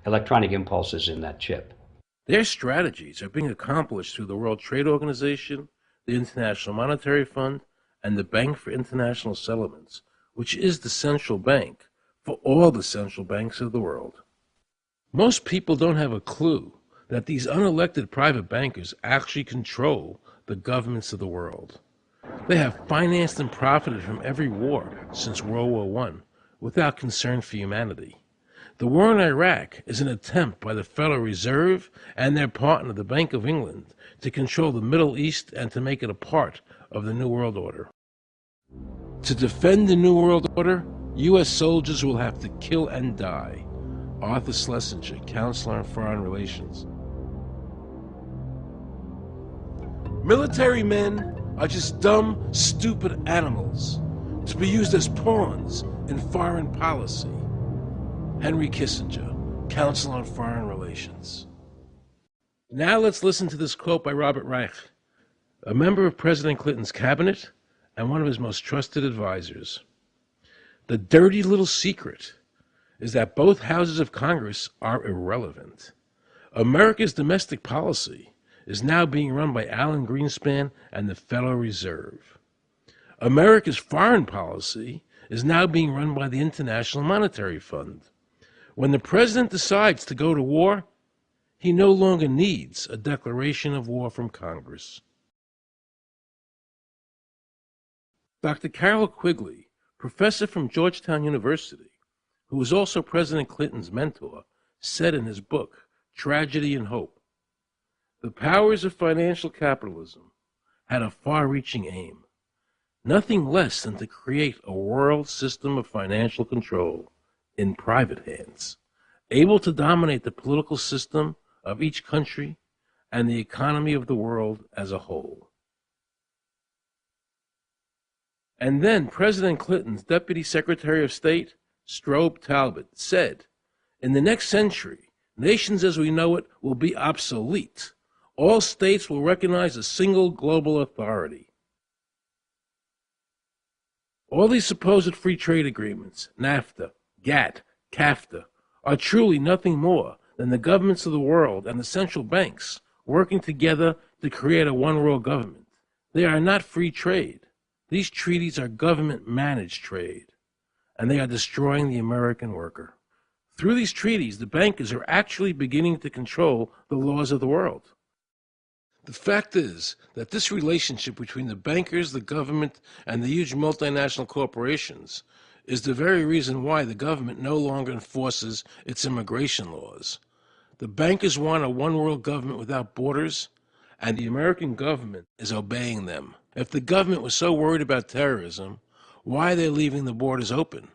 electronic impulses in that chip. Their strategies are being accomplished through the World Trade Organization, the International Monetary Fund, and the Bank for International Settlements, which is the central bank for all the central banks of the world. Most people don't have a clue that these unelected private bankers actually control the governments of the world. They have financed and profited from every war since World War I without concern for humanity. The war in Iraq is an attempt by the Federal Reserve and their partner, the Bank of England, to control the Middle East and to make it a part of the New World Order. To defend the New World Order, U.S. soldiers will have to kill and die. Arthur Schlesinger, Counselor on Foreign Relations. Military men are just dumb, stupid animals to be used as pawns in foreign policy. Henry Kissinger, Council on Foreign Relations. Now let's listen to this quote by Robert Reich, a member of President Clinton's cabinet and one of his most trusted advisors. The dirty little secret is that both houses of Congress are irrelevant. America's domestic policy is now being run by Alan Greenspan and the Federal Reserve. America's foreign policy is now being run by the International Monetary Fund. When the president decides to go to war, he no longer needs a declaration of war from Congress. Dr. Carol Quigley, professor from Georgetown University, who was also President Clinton's mentor, said in his book, Tragedy and Hope, the powers of financial capitalism had a far-reaching aim, nothing less than to create a world system of financial control in private hands, able to dominate the political system of each country and the economy of the world as a whole. And then President Clinton's Deputy Secretary of State, Strobe Talbot, said, in the next century, nations as we know it will be obsolete. All states will recognize a single global authority. All these supposed free trade agreements, NAFTA, GATT, CAFTA, are truly nothing more than the governments of the world and the central banks working together to create a one-world government. They are not free trade. These treaties are government-managed trade, and they are destroying the American worker. Through these treaties, the bankers are actually beginning to control the laws of the world. The fact is that this relationship between the bankers, the government, and the huge multinational corporations is the very reason why the government no longer enforces its immigration laws. The bankers want a one-world government without borders, and the American government is obeying them. If the government was so worried about terrorism, why are they leaving the borders open?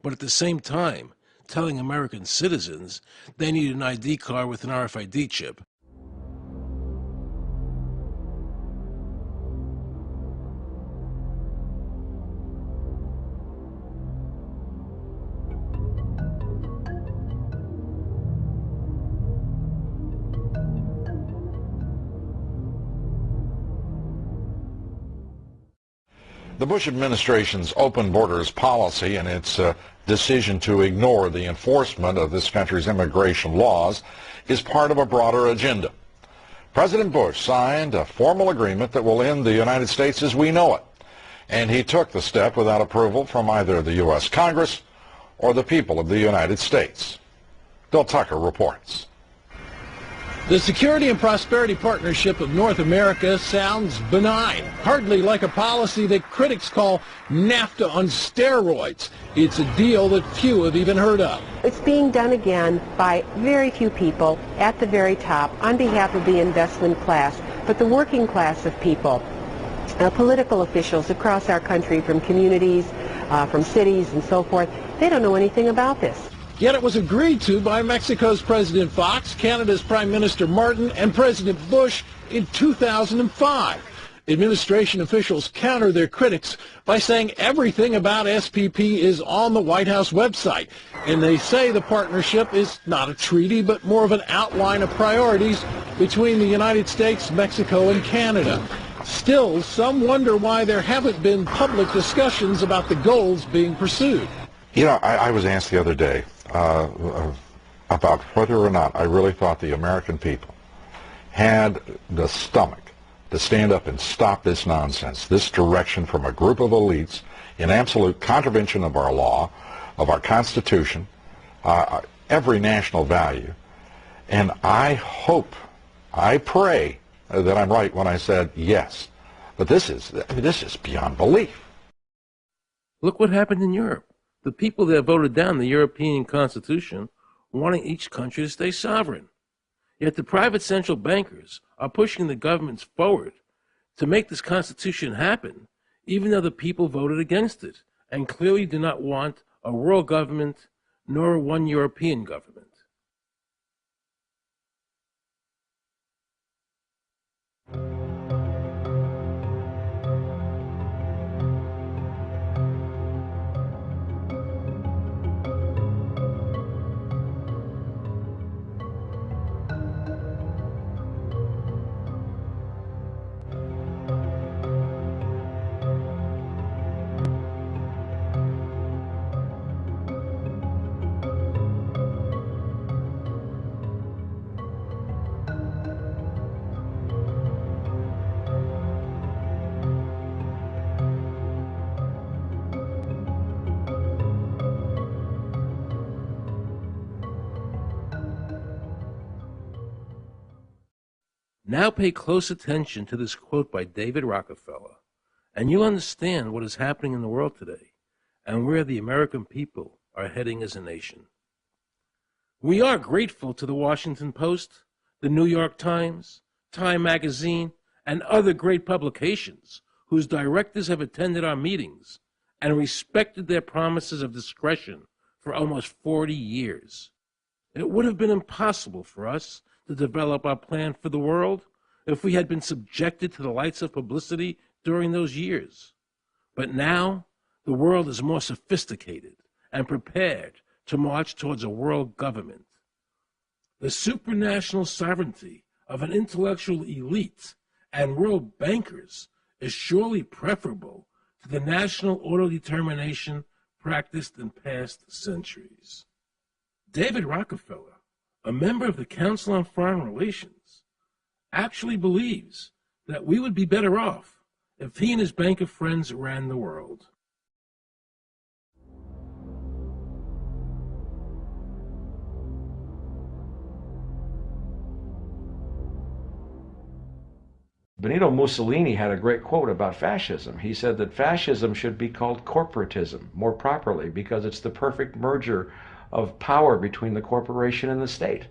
But at the same time, telling American citizens they need an ID card with an RFID chip. The Bush administration's open borders policy and its decision to ignore the enforcement of this country's immigration laws is part of a broader agenda. President Bush signed a formal agreement that will end the United States as we know it, and he took the step without approval from either the U.S. Congress or the people of the United States. Bill Tucker reports. The Security and Prosperity Partnership of North America sounds benign, hardly like a policy that critics call NAFTA on steroids. It's a deal that few have even heard of. It's being done again by very few people at the very top on behalf of the investment class, but the working class of people, political officials across our country from communities, from cities and so forth, they don't know anything about this. Yet it was agreed to by Mexico's President Fox, Canada's Prime Minister Martin, and President Bush in 2005. Administration officials counter their critics by saying everything about SPP is on the White House website. And they say the partnership is not a treaty, but more of an outline of priorities between the United States, Mexico, and Canada. Still, some wonder why there haven't been public discussions about the goals being pursued. You know, I was asked the other day about whether or not I really thought the American people had the stomach to stand up and stop this nonsense, this direction from a group of elites in absolute contravention of our law, of our Constitution, every national value. And I hope, I pray that I'm right when I said yes. But this is beyond belief. Look what happened in Europe. The people that voted down the European Constitution wanting each country to stay sovereign. Yet the private central bankers are pushing the governments forward to make this Constitution happen, even though the people voted against it and clearly do not want a world government nor one European government. Now pay close attention to this quote by David Rockefeller, and you'll understand what is happening in the world today and where the American people are heading as a nation. We are grateful to the Washington Post, the New York Times, Time Magazine, and other great publications whose directors have attended our meetings and respected their promises of discretion for almost 40 years. It would have been impossible for us to develop our plan for the world if we had been subjected to the lights of publicity during those years. But now, the world is more sophisticated and prepared to march towards a world government. The supranational sovereignty of an intellectual elite and world bankers is surely preferable to the national autodetermination practiced in past centuries. David Rockefeller, a member of the Council on Foreign Relations, actually believes that we would be better off if he and his banker friends ran the world. Benito Mussolini had a great quote about fascism. He said that fascism should be called corporatism more properly because it's the perfect merger of power between the corporation and the state.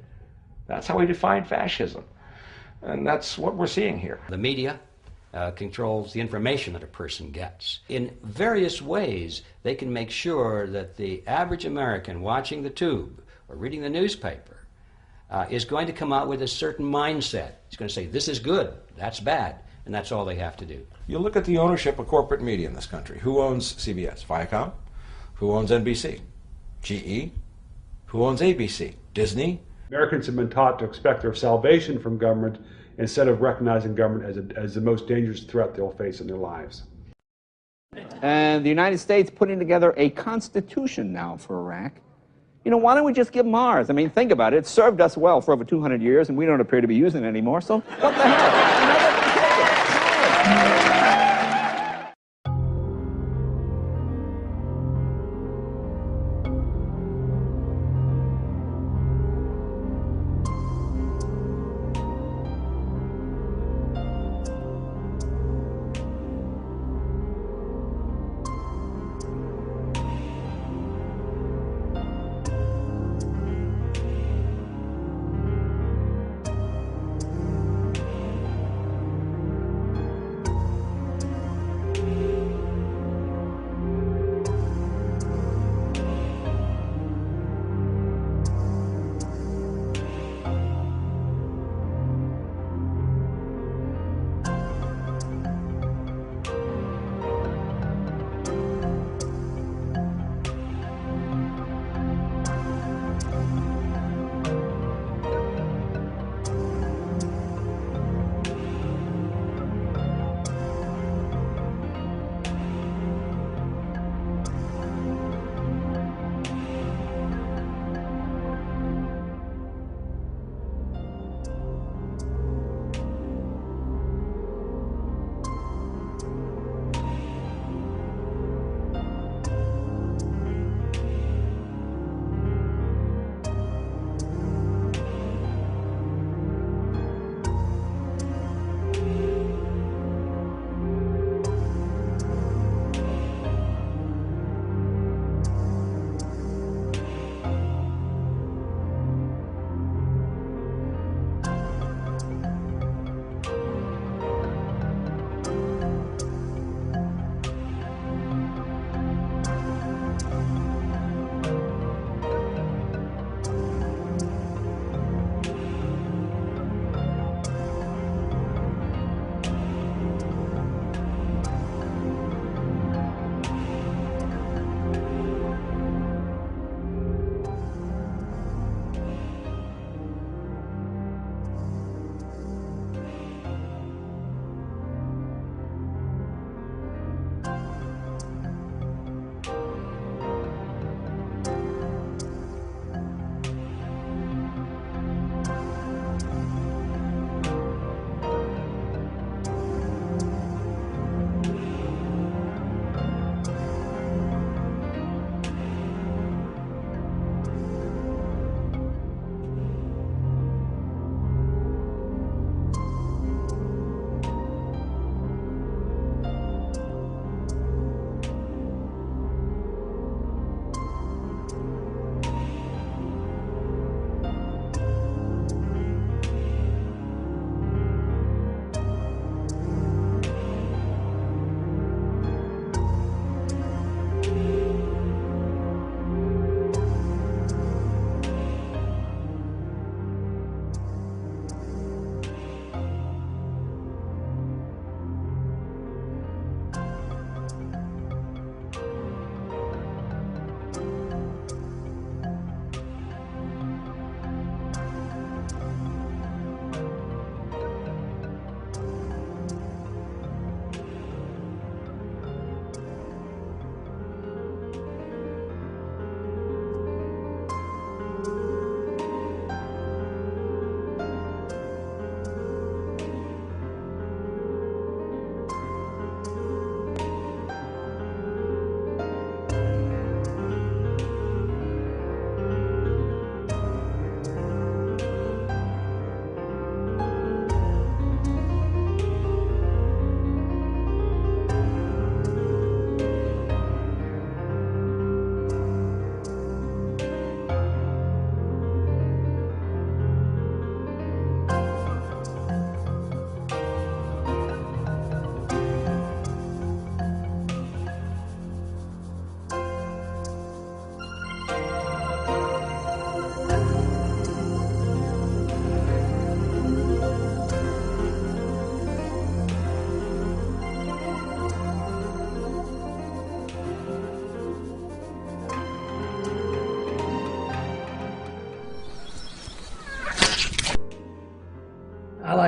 That's how we define fascism. And that's what we're seeing here. The media controls the information that a person gets. In various ways, they can make sure that the average American watching the tube or reading the newspaper is going to come out with a certain mindset. He's going to say, this is good, that's bad, and that's all they have to do. You look at the ownership of corporate media in this country. Who owns CBS? Viacom? Who owns NBC? GE? Who owns ABC? Disney? Americans have been taught to expect their salvation from government instead of recognizing government as the most dangerous threat they'll face in their lives. And the United States putting together a constitution now for Iraq. You know, why don't we just give them ours? I mean, think about it. It served us well for over 200 years, and we don't appear to be using it anymore, so what the hell?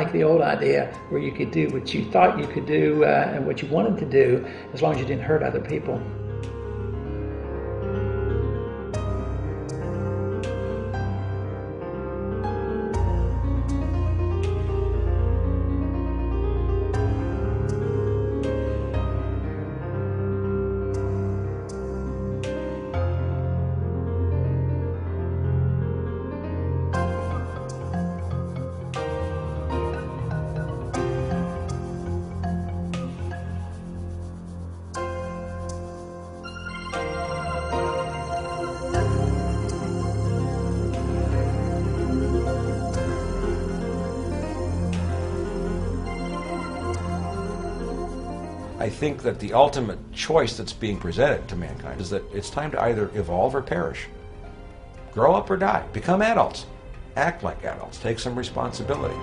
like the old idea where you could do what you thought you could do and what you wanted to do as long as you didn't hurt other people. I think that the ultimate choice that's being presented to mankind is that it's time to either evolve or perish. Grow up or die. Become adults. Act like adults. Take some responsibility.